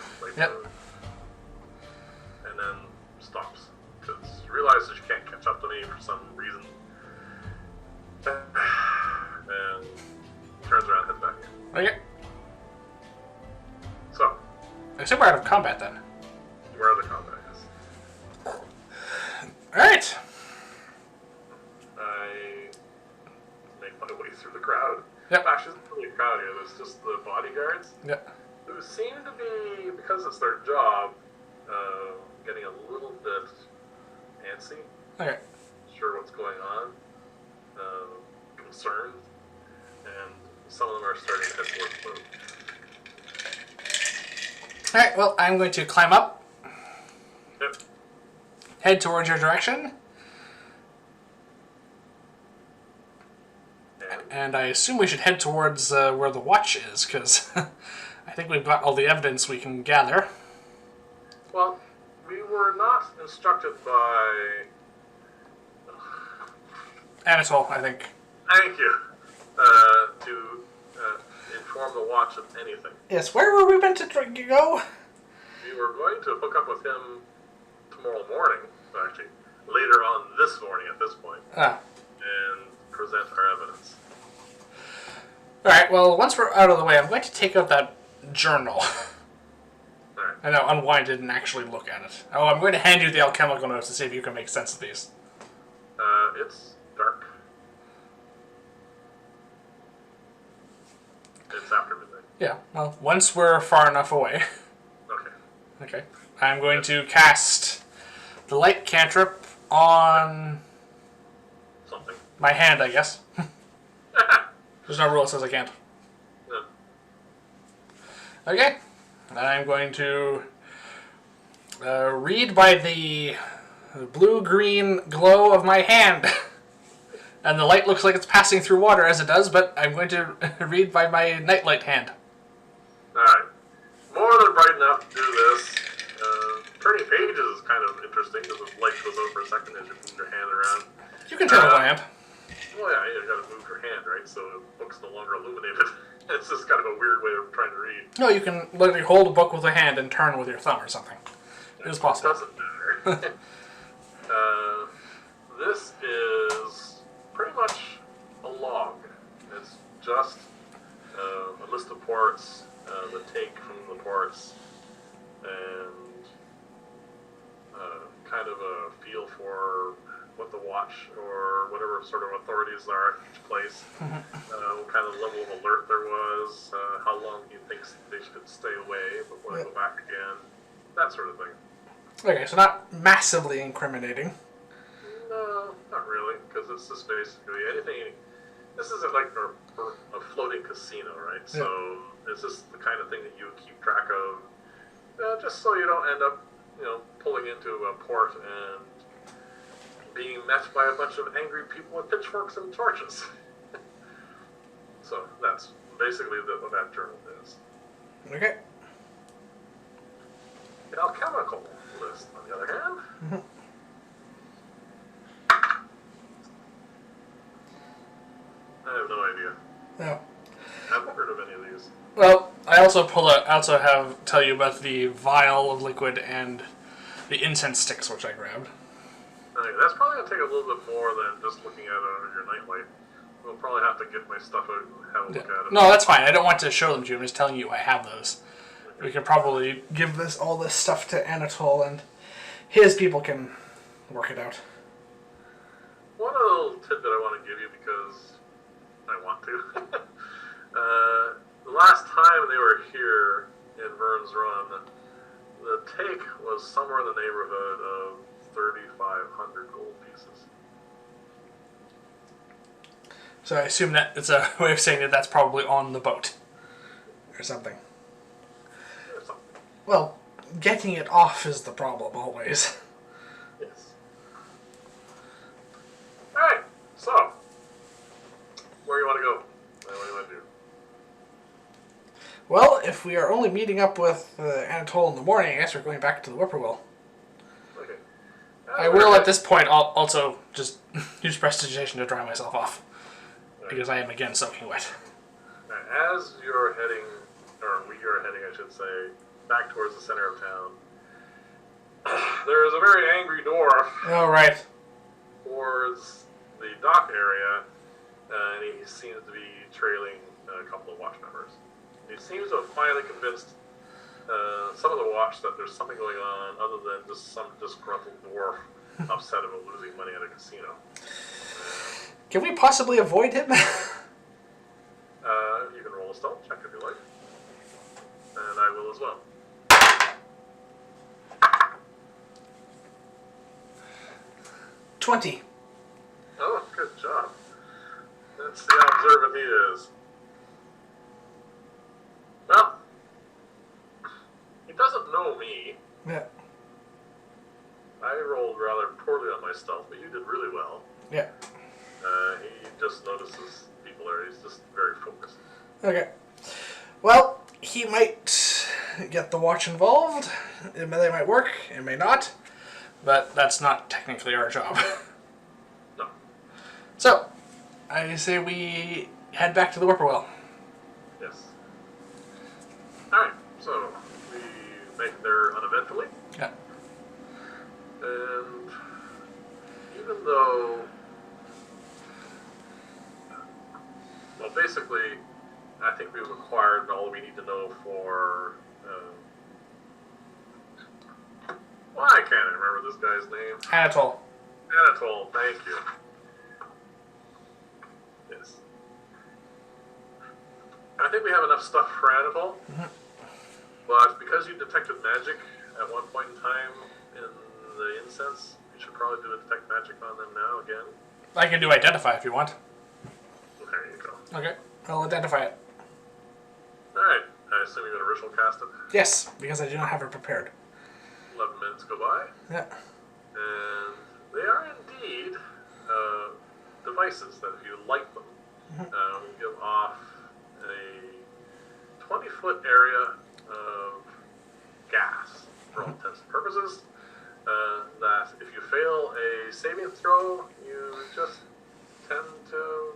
B: and then stops. Because she realizes she can't catch up to me for some reason. And turns around and heads back.
A: Okay.
B: So.
A: I assume we're out of combat then.
B: We're out of combat, yes.
A: Alright.
B: I make my way through the crowd.
A: Yep.
B: Actually, it's not really a crowd here. There's just the bodyguards.
A: Yep.
B: Who seem to be, because it's their job, getting a little bit antsy.
A: Okay.
B: Sure what's going on. Concerned. And some of them are starting to head towards the boat.
A: Alright, well, I'm going to climb up.
B: Yep.
A: Head towards your direction. And I assume we should head towards where the watch is, because I think we've got all the evidence we can gather.
B: Well, we were not instructed by...
A: Anatole, I think.
B: Thank you. To inform the watch of anything.
A: Yes, where were we meant to go?
B: We were going to hook up with him tomorrow morning, actually, later on this morning at this point, and present our evidence.
A: Alright, well, once we're out of the way, I'm going to take out that journal.
B: Alright.
A: And now unwind it and actually look at it. Oh, I'm going to hand you the alchemical notes to see if you can make sense of these.
B: It's dark. It's after midnight.
A: Yeah, well, once we're far enough away.
B: Okay.
A: Okay. I'm going to cast the light cantrip on
B: Something.
A: my hand, I guess. There's no rule that says I can't.
B: No.
A: Okay. And I'm going to read by the blue-green glow of my hand. And the light looks like it's passing through water as it does, but I'm going to read by my nightlight hand.
B: Alright. More than bright enough to do this. Turning pages is kind of interesting because the light goes out for a second as you move your hand around.
A: You can turn a lamp.
B: Well, yeah, you gotta move your hand, right? So the book's no longer illuminated. It's just kind of a weird way of trying to read.
A: No, you can literally hold a book with a hand and turn with your thumb or something. It is possible.
B: It doesn't matter. This is pretty much a log. It's just a list of ports, the take from the ports, and kind of a feel for what the watch or whatever sort of authorities are at each place, what kind of level of alert there was, how long he thinks they should stay away before they go back again, that sort of thing.
A: Okay, so not massively incriminating.
B: No, not really, because it's just basically anything. This isn't like a floating casino, right?
A: Yeah.
B: So it's just the kind of thing that you keep track of, just so you don't end up, pulling into a port and being met by a bunch of angry people with pitchforks and torches. So that's basically what that journal is.
A: Okay.
B: The alchemical list, on the other hand. I have no idea.
A: No.
B: I haven't heard of any of these.
A: Well, I also tell you about the vial of liquid and the incense sticks which I grabbed.
B: Okay, that's probably going to take a little bit more than just looking at it under your nightlight. We'll probably have to get my stuff out and have a look at it.
A: No, that's fine. I don't want to show them to you. I'm just telling you I have those. We could probably give all this stuff to Anatole and his people can work it out.
B: One little tidbit I want to give you because I want to. The last time they were here in Vyrn's Run, the take was somewhere in the neighborhood of 3,500 gold pieces.
A: So I assume that it's a way of saying that that's probably on the boat. Or something.
B: Or something.
A: Well, getting it off is the problem, always.
B: Yes. Alright, so, where do you want to go? What do you want to do?
A: Well, if we are only meeting up with Anatole in the morning, I guess we're going back to the Whippoorwill.
B: Okay.
A: I will, at this point, also just use prestidigitation to dry myself off.
B: Right.
A: Because I am, again, soaking wet.
B: Right. As you're heading, or we are heading, I should say, back towards the center of town, there is a very angry dwarf
A: Oh, right.
B: towards the dock area, and he seems to be trailing a couple of watch members. He seems to have finally convinced some of the watch that there's something going on other than just some disgruntled dwarf upset about losing money at a casino.
A: Can we possibly avoid him?
B: You can roll a stealth check if you like. And I will as well.
A: 20.
B: Oh, good job. Let's see how observant he is. Well, he doesn't know me.
A: Yeah.
B: I rolled rather poorly on my stealth, but you did really well.
A: Yeah.
B: He just notices people there. He's just very focused.
A: Okay. Well, he might get the watch involved. They might work. It may not. But that's not technically our job.
B: No.
A: So, I say we head back to the Whippoorwill.
B: Yes. Alright, so we make it there uneventfully.
A: Yeah.
B: And even though, well, basically, I think we've acquired all we need to know for, well, I can't remember this guy's name.
A: Anatole.
B: Anatole, thank you. Yes. I think we have enough stuff for Anatole, but because you detected magic at one point in time in the incense, you should probably do a detect magic on them now again.
A: I can do identify if you want.
B: Well, there you go.
A: Okay. I'll identify it.
B: Alright, I assume you're going to ritual cast it.
A: Yes, because I do not have it prepared.
B: 11 minutes go by,
A: Yeah.
B: and they are indeed devices that if you light them, will give off a 20-foot area of gas for all intents and purposes. That if you fail a saving throw, you just tend to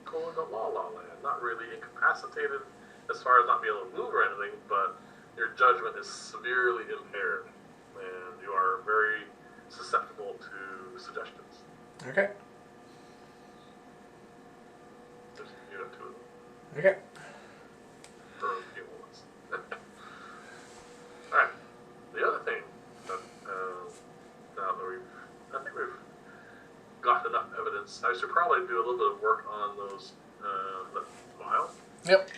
B: go into la-la land. Not really incapacitated as far as not being able to move or anything, but your judgment is severely impaired, and you are very susceptible to suggestions.
A: Okay.
B: You have two of them
A: Okay.
B: for a few moments. Alright. The other thing that now that I think we've got enough evidence. I should probably do a little bit of work on those the vial.
A: Yep.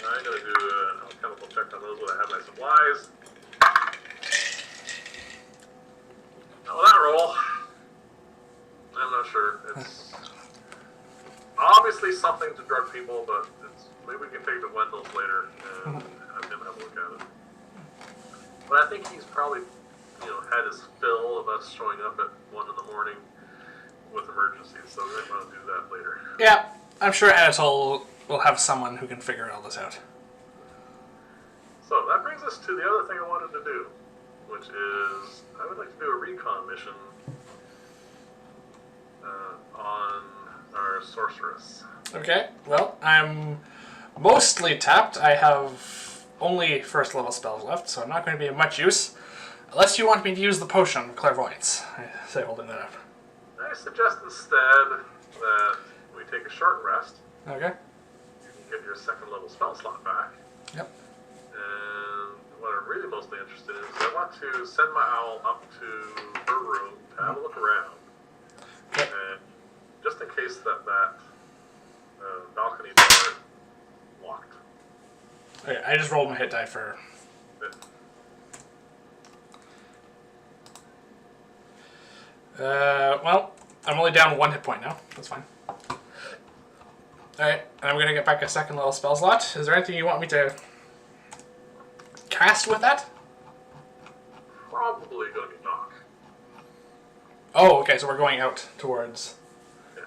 B: I'm going to do an alchemical check on those when I have my supplies. Now, with that roll, I'm not sure. It's obviously something to drug people, but maybe we can take it to Wendell's later and have him have a look at it. But I think he's probably, had his fill of us showing up at 1 in the morning with emergencies, so we might want to do that later.
A: Yeah, I'm sure Anatole will have someone who can figure all this out.
B: So that brings us to the other thing I wanted to do, which is I would like to do a recon mission on our sorceress.
A: Okay, well, I'm mostly tapped. I have only first level spells left, so I'm not going to be of much use. Unless you want me to use the potion of clairvoyance. I say holding that up.
B: I suggest instead that we take a short rest.
A: Okay.
B: You can get your second level spell slot back.
A: Yep.
B: And what I'm really mostly interested in is I want to send my owl up to her room to have a look around.
A: Yep.
B: And just in case that balcony door is locked.
A: Okay, I just rolled my hit die for...
B: But
A: Well, I'm only down 1 hit point now. That's fine. Alright, and I'm going to get back a second level spell slot. Is there anything you want me to cast with that?
B: Probably going to be knock.
A: Oh, okay, so we're going out towards...
B: Yeah.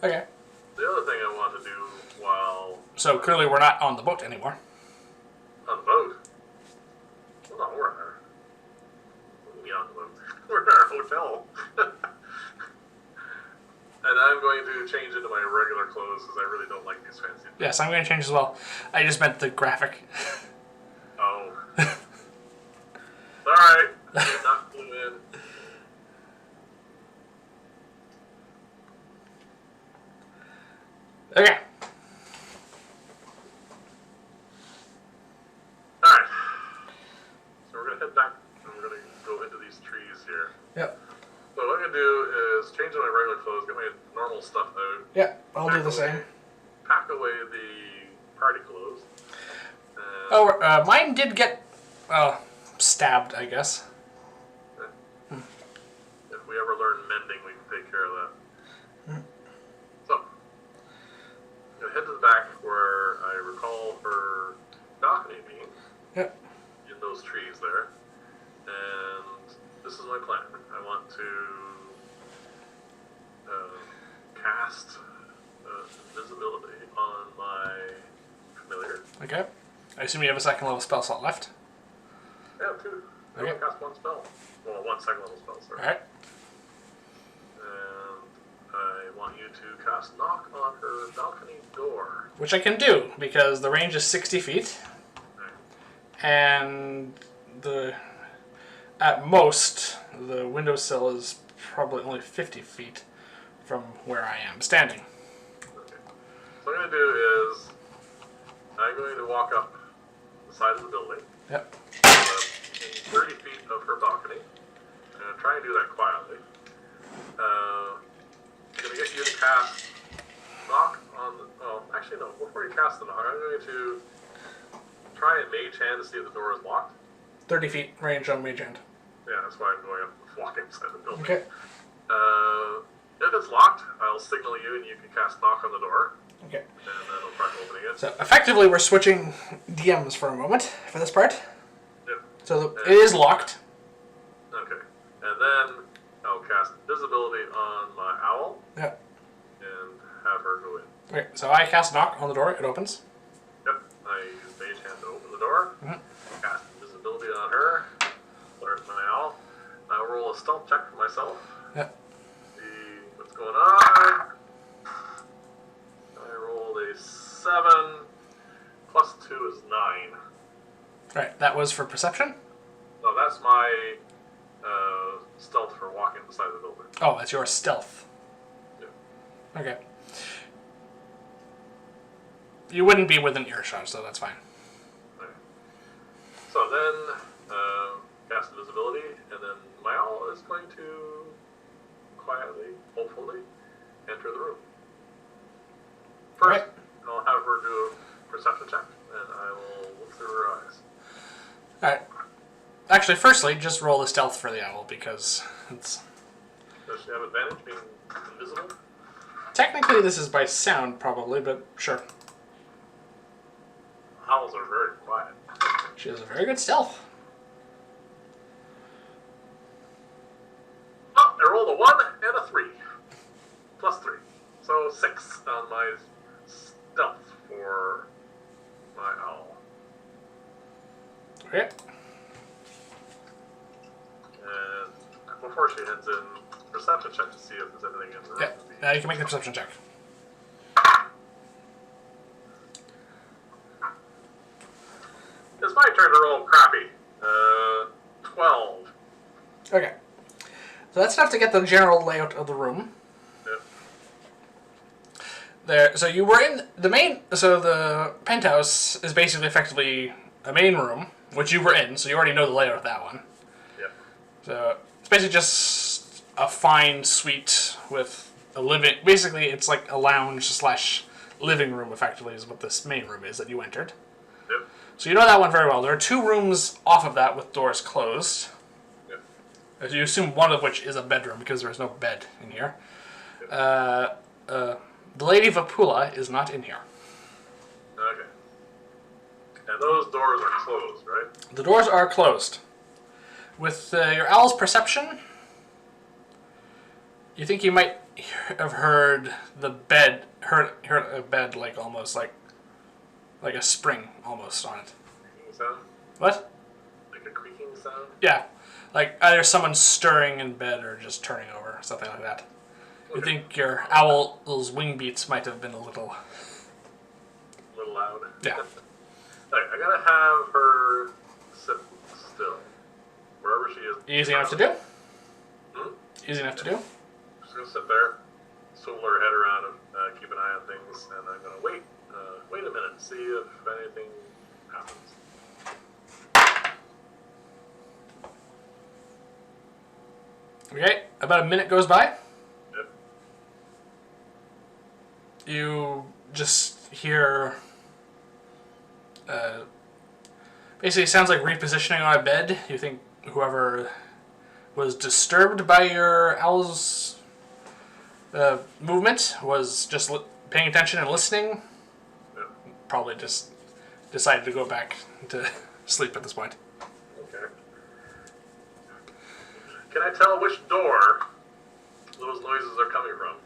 A: Okay.
B: The other thing I want to do while...
A: So clearly we're not on the boat anymore.
B: On the boat? Well, no, we're on our... What do you mean on the boat? We're in our hotel. And I'm going to change into my regular clothes because I really don't like these fancy things.
A: Yes, I'm going to change as well. I just meant the graphic.
B: Oh. Alright. Not flew in.
A: Okay.
B: Alright. So we're going to head back and we're going to go into these trees here.
A: Yep.
B: So what I'm going to do is change into my regular clothes, get my normal stuff out.
A: Yeah, I'll do the same.
B: Pack away the party clothes.
A: Oh, mine did get, stabbed, I guess.
B: If we ever learn mending, we can take care of that. So, I'm going to head to the back where I recall her balcony being.
A: Yep.
B: In those trees there. And this is my plan. I want to cast invisibility on my familiar.
A: Okay. I assume you have a second level spell slot left.
B: Yeah, two. I
A: Okay.
B: only cast one spell. Well, one second level spell, sorry.
A: Alright.
B: And I want you to cast knock on her balcony door.
A: Which I can do, because the range is 60 feet. And at most, the windowsill is probably only 50 feet from where I am standing.
B: Okay. So what I'm going to do is, I'm going to walk up the side of the building.
A: Yep.
B: 30 feet of her balcony. I'm going to try and do that quietly. I'm going to get you to cast knock on the... Oh, actually no, before you cast the knock, I'm going to try and mage hand to see if the door is locked.
A: 30 feet range on mage hand.
B: Yeah, that's why I'm going up, walking inside the building.
A: Okay.
B: If it's locked, I'll signal you and you can cast knock on the door.
A: Okay.
B: And then I'll try opening it.
A: So effectively we're switching DMs for a moment for this part.
B: Yep.
A: So it is locked.
B: Okay. And then I'll cast visibility on my owl.
A: Yep.
B: And have her go in.
A: Okay, so I cast knock on the door, it opens.
B: Yep. I use mage hand to open the door. Cast visibility on her. Alert my owl. I'll roll a stealth check for myself.
A: Yep.
B: See what's going on. I rolled a 7. Plus 2 is 9.
A: Right, that was for perception?
B: No, that's my stealth for walking beside the building.
A: Oh, that's your stealth.
B: Yeah.
A: Okay. You wouldn't be within earshot, so that's fine.
B: Okay. So then, cast invisibility, and then my owl is going to quietly, hopefully, enter the room. First,
A: Right.
B: I'll have her do a perception check, and I will look through her eyes.
A: Alright. Actually, firstly, just roll the stealth for the owl, because it's...
B: Does she have advantage being invisible?
A: Technically, this is by sound, probably, but sure.
B: Owls are very quiet.
A: She has a very good stealth.
B: Oh, I rolled a 1 and a 3. Plus 3. So 6 on my stealth for my owl.
A: Okay.
B: And before she heads in, perception check to see if there's anything in the room.
A: Yeah, now you can make the perception check.
B: It's my turn to roll crappy. 12.
A: Okay. So that's enough to get the general layout of the room.
B: Yep.
A: There. So you were in the main... So the penthouse is basically effectively a main room, which you were in, so you already know the layout of that one.
B: Yep.
A: So it's basically just a fine suite with a living... Basically, it's like a lounge slash living room, effectively, is what this main room is that you entered.
B: Yep.
A: So you know that one very well. There are 2 rooms off of that with doors closed.
B: Yep.
A: As you assume one of which is a bedroom because there's no bed in here. The Lady Vapula is not in here.
B: Okay. And those doors are closed, right?
A: The doors are closed. With your owl's perception, you think you might have heard the bed, heard a bed like almost like a spring almost on it.
B: Creaking sound?
A: What?
B: Like a creaking sound?
A: Yeah, like either someone stirring in bed or just turning over, something like that. You think your owl's wing beats might have been a little
B: loud.
A: Yeah.
B: Alright, I gotta have her sit still. Wherever she is.
A: Easy enough to do.
B: Hmm?
A: Easy enough to do.
B: Just gonna sit there, swivel her head around, and keep an eye on things, and I'm gonna wait. Wait a minute, see if anything happens.
A: Okay, about a minute goes by.
B: Yep.
A: You just hear basically it sounds like repositioning on a bed. You think whoever was disturbed by your owl's movement was just paying attention and listening.
B: Yep.
A: Probably just decided to go back to sleep at this point.
B: Okay. Can I tell which door those noises are coming from?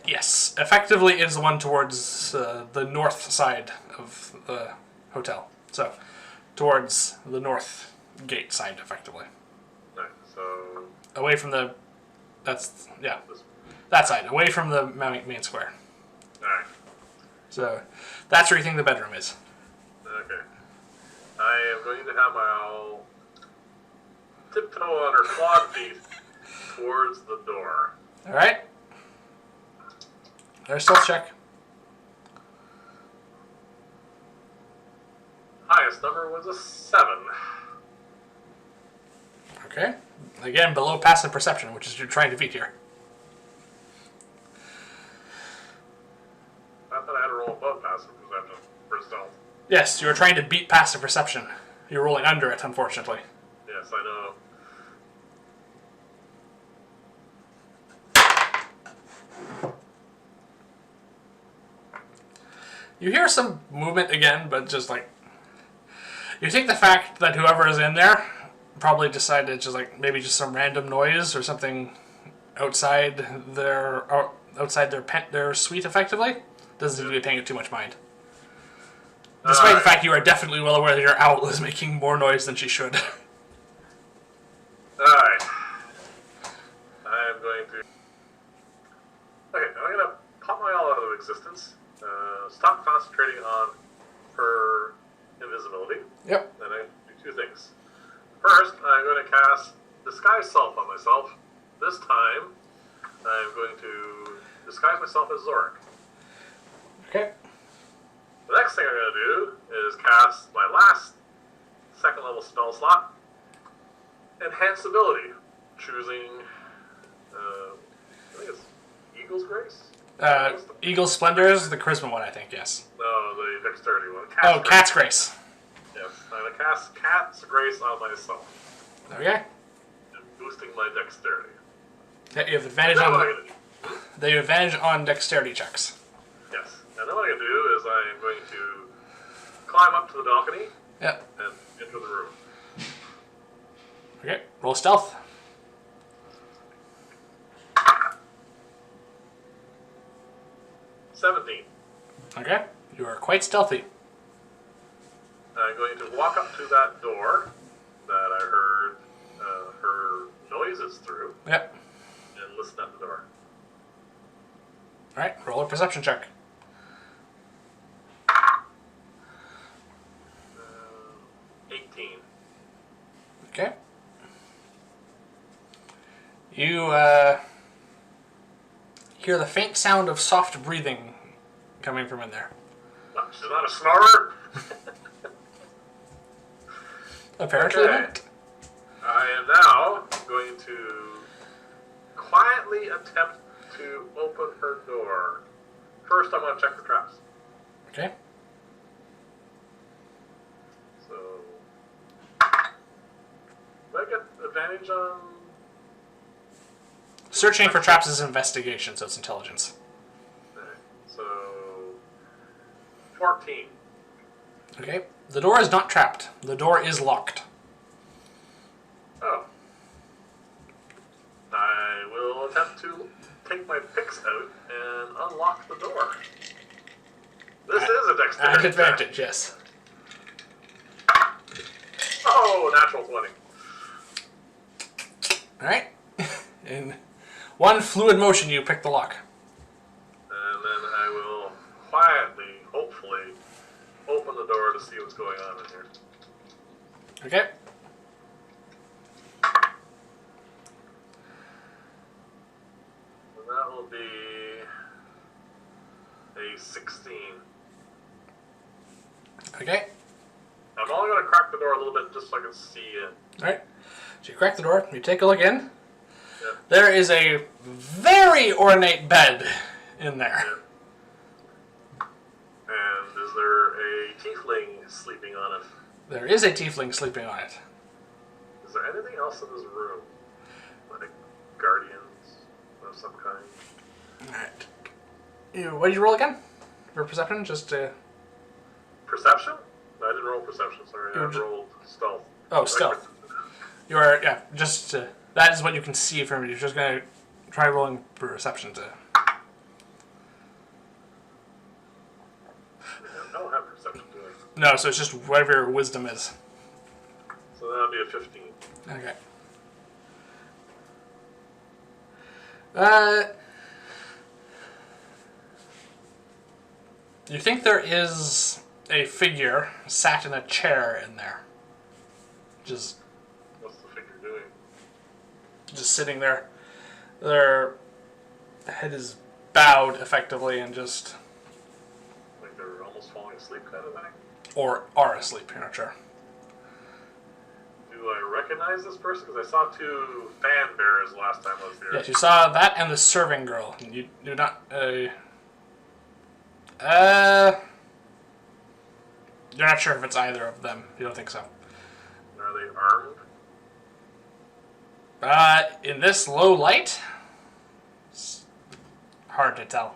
A: Yes. Effectively, it is the one towards the north side of the hotel. So, towards the north gate side, effectively.
B: Right, so...
A: Away from the... That's... Yeah.
B: This,
A: That side. Away from the main square.
B: alright.
A: So, that's where you think the bedroom is.
B: Okay. I am going to have my owl tiptoe on her clawed feet towards the door.
A: Alright. There's stealth check.
B: Highest number was a 7.
A: Okay. Again, below passive perception, which is you're trying to beat here.
B: I thought I had to roll above passive perception for stealth.
A: Yes, you were trying to beat passive perception. You're rolling under it, unfortunately.
B: Yes, I know.
A: You hear some movement again, but just like... You think the fact that whoever is in there probably decided just like maybe just some random noise or something outside their suite effectively doesn't seem to be paying it too much mind. Despite the fact you are definitely well aware that your owl is making more noise than she should.
B: Alright. I am going to... Okay, I'm going to pop my owl out of existence. Stop concentrating on her invisibility.
A: Yep.
B: And I do 2 things. First, I'm going to cast Disguise Self on myself. This time, I'm going to disguise myself as Zorik.
A: Okay.
B: The next thing I'm going to do is cast my last 2nd level spell slot, Enhance Ability, choosing, I think it's Eagle's Grace?
A: Eagle Splendor is the charisma one, I think, yes.
B: No, the Dexterity one.
A: Cat's Grace.
B: Yes, I'm going to cast Cat's Grace on myself,
A: Okay.
B: boosting my Dexterity.
A: Yeah, you have advantage
B: Then what
A: on...
B: I'm going to do...
A: They have advantage on dexterity checks.
B: Yes. And then what I'm going to do is I'm going to climb up to the balcony
A: Yep.
B: and enter the room.
A: Okay, roll stealth. Okay, you are quite stealthy.
B: I'm going to walk up to that door that I heard her noises through
A: Yep.
B: and listen at the door.
A: Alright, roll a perception check.
B: 18.
A: Okay. You hear the faint sound of soft breathing coming from in there.
B: What, she's not a snorer?
A: Apparently
B: Okay.
A: not.
B: I am now going to quietly attempt to open her door. First, I want to check for traps.
A: Okay.
B: So, do I get advantage on...
A: Searching for traps is investigation, so it's intelligence.
B: Okay, so... 14.
A: Okay. The door is not trapped. The door is locked.
B: Oh. I will attempt to take my picks out and unlock the door. This is a dexterity
A: At advantage, yes.
B: Oh, natural 20.
A: Alright. In one fluid motion, you pick the lock.
B: And then I will quietly, hopefully, open the door to see what's going on in here.
A: Okay.
B: And that will be a 16.
A: Okay.
B: I'm only going to crack the door a little bit just so I can see it.
A: Alright. So you crack the door, you take a look in.
B: Yep.
A: There is a very ornate bed in there.
B: Yep. And is there a tiefling sleeping on it?
A: There is a tiefling sleeping on it.
B: Is there anything else in this room? Like guardians of some kind?
A: Alright. What did you roll again? For perception? Just
B: Perception? No, I didn't roll perception, sorry. I rolled stealth.
A: Oh, stealth. You are, yeah, just, that is what you can see from it. You're just going to try rolling perception to...
B: I don't have perception, do I?
A: No, so it's just whatever your wisdom is.
B: So that would be a 15.
A: Okay. You think there is a figure sat in a chair in there. Just...
B: What's the figure doing?
A: Just sitting there. Their head is bowed, effectively, and just...
B: Like they're almost falling asleep kind of thing?
A: Or are asleep, you're not sure.
B: Do I recognize this person? Because I saw two fan bearers last time I was here.
A: Yes, you saw that and the serving girl. You do not... You're not sure if it's either of them. You don't think so.
B: Are they armed?
A: In this low light, it's hard to tell.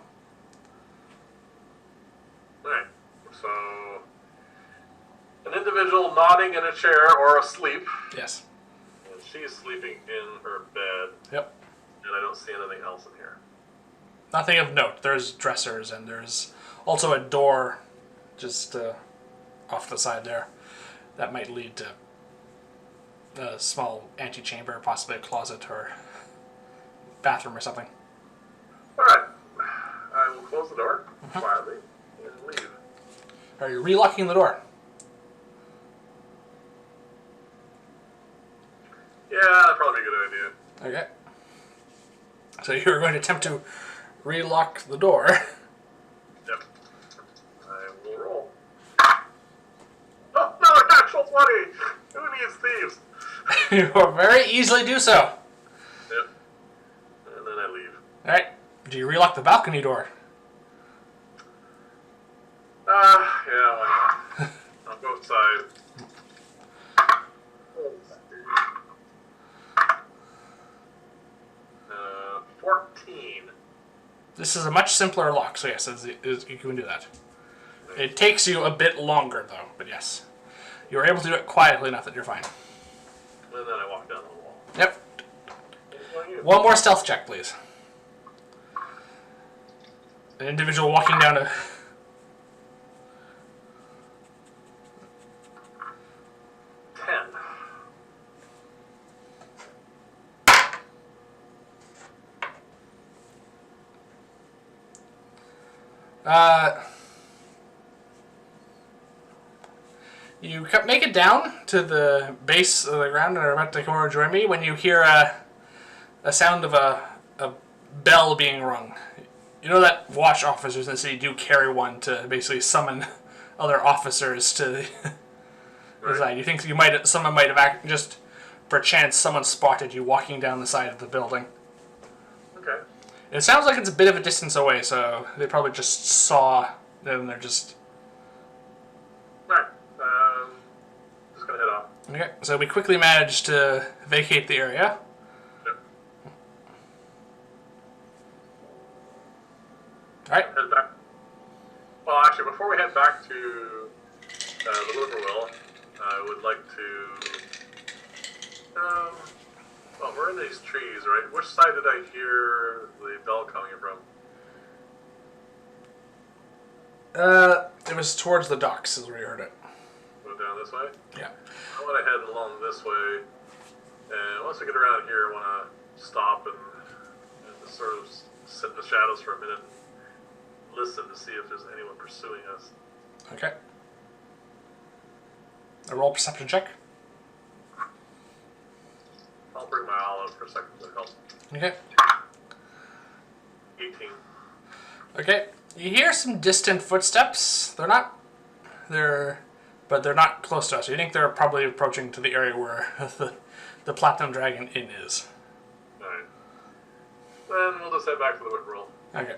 B: Alright, so an individual nodding in a chair or asleep.
A: Yes.
B: And she's sleeping in her bed.
A: Yep.
B: And I don't see anything else in here.
A: Nothing of note. There's dressers and there's also a door just off the side there that might lead to a small antechamber, possibly a closet or bathroom or something.
B: Alright, I will close the door quietly and leave.
A: Are you relocking the door?
B: Yeah, that'd probably be a good idea.
A: Okay. So you're going to attempt to relock the door.
B: Yep. I will roll. Oh, no, natural 20! Who needs thieves?
A: You will very easily do so.
B: Yep. And then I leave.
A: Alright. Do you relock the balcony door?
B: Yeah, why not? I'll go outside. 14.
A: This is a much simpler lock, so yes, you can do that. It takes you a bit longer, though, but yes. You are able to do it quietly enough that you're fine.
B: And then I walk down the wall.
A: Yep. One more stealth check, please. An individual walking down a... You make it down to the base of the ground and are about to come over and join me when you hear a sound of a bell being rung. You know that watch officers in the city do carry one to basically summon other officers to the side. You think someone might have just perchance someone spotted you walking down the side of the building.
B: Okay.
A: It sounds like it's a bit of a distance away, so they probably just saw them and they're just...
B: Alright. Just gonna head off.
A: Okay, so we quickly managed to vacate the area.
B: Yep.
A: Alright.
B: Head back. Well, actually, before we head back to the Whippoorwill, I would like to. Well, we're in these trees, right? Which side did I hear the bell coming from?
A: It was towards the docks is where you heard it.
B: Go down this way?
A: Yeah.
B: I want to head along this way. And once we get around here, I want to stop and just sort of sit in the shadows for a minute and listen to see if there's anyone pursuing us.
A: Okay. A roll perception check.
B: I'll bring my olive for a second to help.
A: Okay.
B: 18.
A: Okay. You hear some distant footsteps. But they're not close to us. You think they're probably approaching to the area where the Platinum Dragon Inn is.
B: Alright. Then we'll just head back to the Whippoorwill.
A: Okay.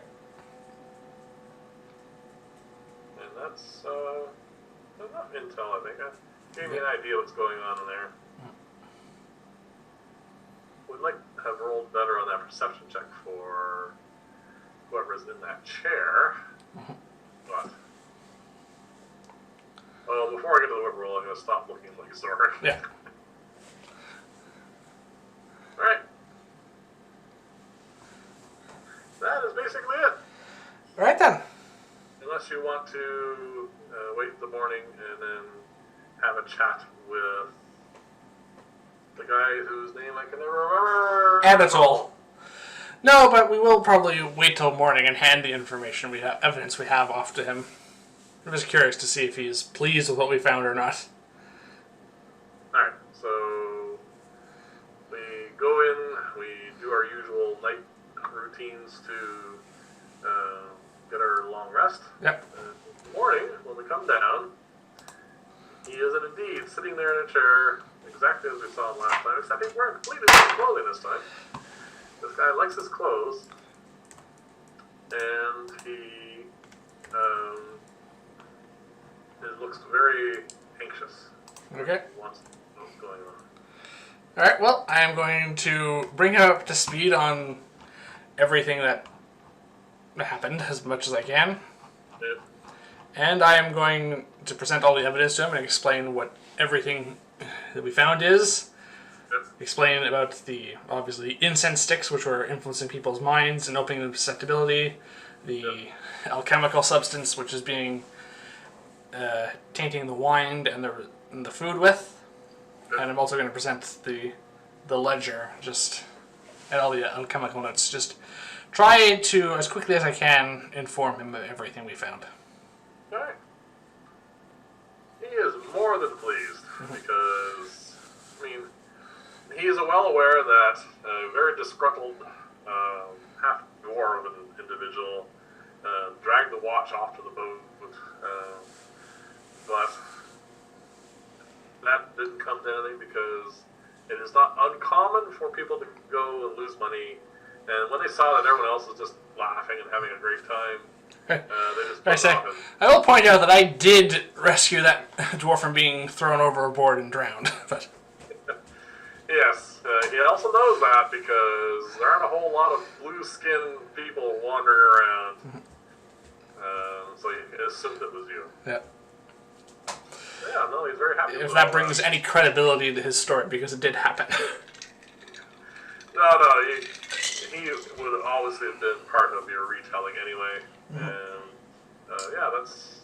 B: And that's enough intel, I think. That gave me an idea what's going on in there. Would like to have rolled better on that perception check for whoever's in that chair. But before I get to the Whippoorwill, I'm going to stop looking like a sword.
A: Yeah.
B: Alright. That is basically it.
A: Alright then.
B: Unless you want to wait the morning and then have a chat with the guy whose name I can never remember.
A: Anatole. No, but we will probably wait till morning and hand the information evidence we have off to him. I'm just curious to see if he's pleased with what we found or not.
B: Alright, so we go in, we do our usual night routines to get our long rest.
A: Yep.
B: In the morning, when we come down, he is indeed sitting there in a chair, exactly as we saw him last time, except he's wearing completely different clothing this time. This guy likes his clothes, and he looks very anxious.
A: Okay.
B: He wants to know what's going on.
A: Alright, well, I am going to bring him up to speed on everything that happened as much as I can.
B: Yeah.
A: And I am going to present all the evidence to him and explain what everything that we found is.
B: Yeah.
A: Explain about the, obviously, incense sticks, which were influencing people's minds and opening them to susceptibility. The alchemical substance, which is being tainting the wine and the food with.
B: Yeah.
A: And I'm also going to present the ledger, and all the alchemical notes. Just try to, as quickly as I can, inform him of everything we found.
B: Alright. He is more than pleased, because, I mean, he is well aware that a very disgruntled, half-dwarven individual dragged the watch off to the boat, but that didn't come to anything because it is not uncommon for people to go and lose money, and when they saw that everyone else was just laughing and having a great time, they just put it off and,
A: I will point out that I did rescue that dwarf from being thrown overboard and drowned. But
B: yes, he also knows that because there aren't a whole lot of blue-skinned people wandering around, so he assumed it was you.
A: yeah.
B: Yeah, no, he's very happy.
A: If that brings any credibility to his story, because it did happen.
B: No, he would obviously have been part of your retelling anyway, and yeah, that's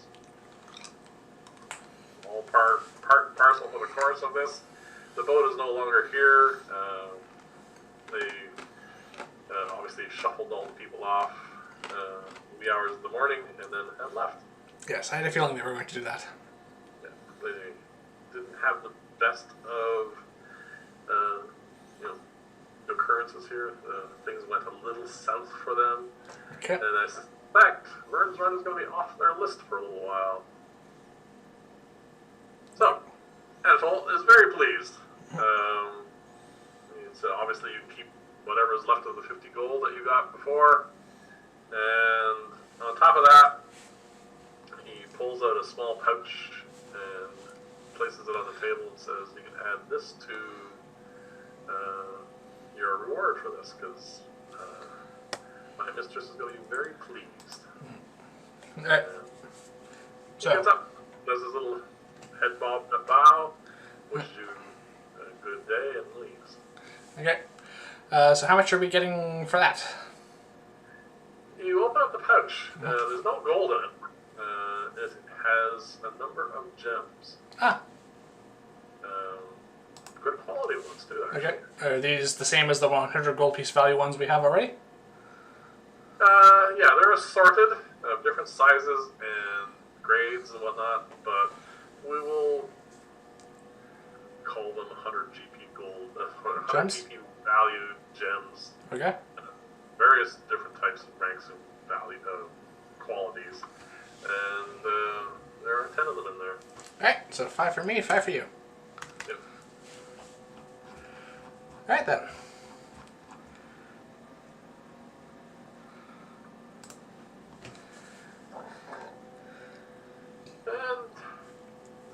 B: all part and parcel for the course of this. The boat is no longer here. They obviously shuffled all the people off in the hours of the morning and then had left.
A: Yes, I had a feeling they were going to do that.
B: Yeah, they didn't have the best of occurrences here. Things went a little south for them.
A: Okay.
B: And I suspect Vyrn's Run is going to be off their list for a little while. So, Anatole is very pleased. So obviously you keep whatever's left of the 50 gold that you got before. And on top of that, he pulls out a small pouch and places it on the table and says, "You can add this to your reward for this, because my mistress is going to be very pleased."
A: Alright.
B: He gets up, does his little head bow, wishes you a good day, and leaves.
A: Okay. So how much are we getting for that?
B: You open up the pouch. There's no gold in it. It has a number of gems.
A: Ah.
B: Good quality ones too, actually.
A: Okay. Are these the same as the 100 gold piece value ones we have already?
B: Yeah, they're assorted of different sizes and grades and whatnot, but we will call them 100 GP gold, 100
A: Gems?
B: GP valued gems.
A: Okay.
B: Various different types of ranks and value qualities, and there are 10 of them in there.
A: Alright, so 5 for me, 5 for you.
B: Yep.
A: Alright then.
B: And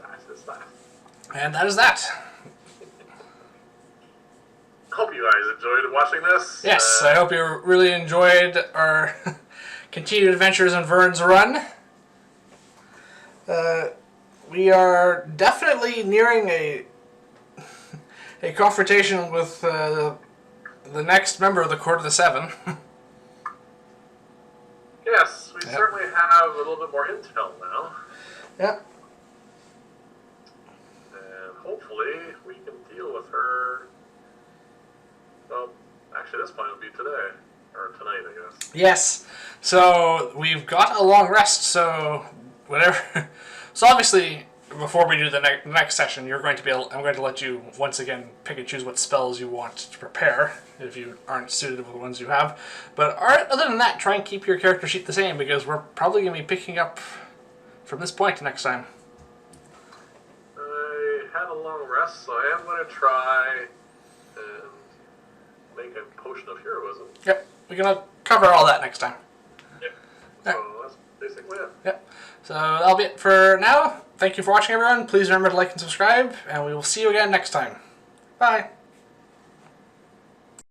B: that is that.
A: And that is that.
B: Hope you guys enjoyed watching this.
A: Yes, I hope you really enjoyed our continued adventures on Vyrn's run. We are definitely nearing a confrontation with the next member of the Court of the Seven.
B: Yes, we certainly have a little bit more intel now.
A: Yep.
B: And hopefully we can deal with her. Well, actually this point would be today. Or tonight, I guess.
A: Yes. So we've got a long rest, so whatever. So obviously, before we do the next session, you're going to be able, I'm going to let you once again pick and choose what spells you want to prepare if you aren't suited with the ones you have. But other than that, try and keep your character sheet the same, because we're probably going to be picking up from this point next time.
B: I had a long rest, so I am going to try and make a potion of heroism.
A: Yep, we're going to cover all that next time.
B: Yep. So that's basically it.
A: Yep. So that'll be it for now. Thank you for watching, everyone. Please remember to like and subscribe, and we will see you again next time. Bye.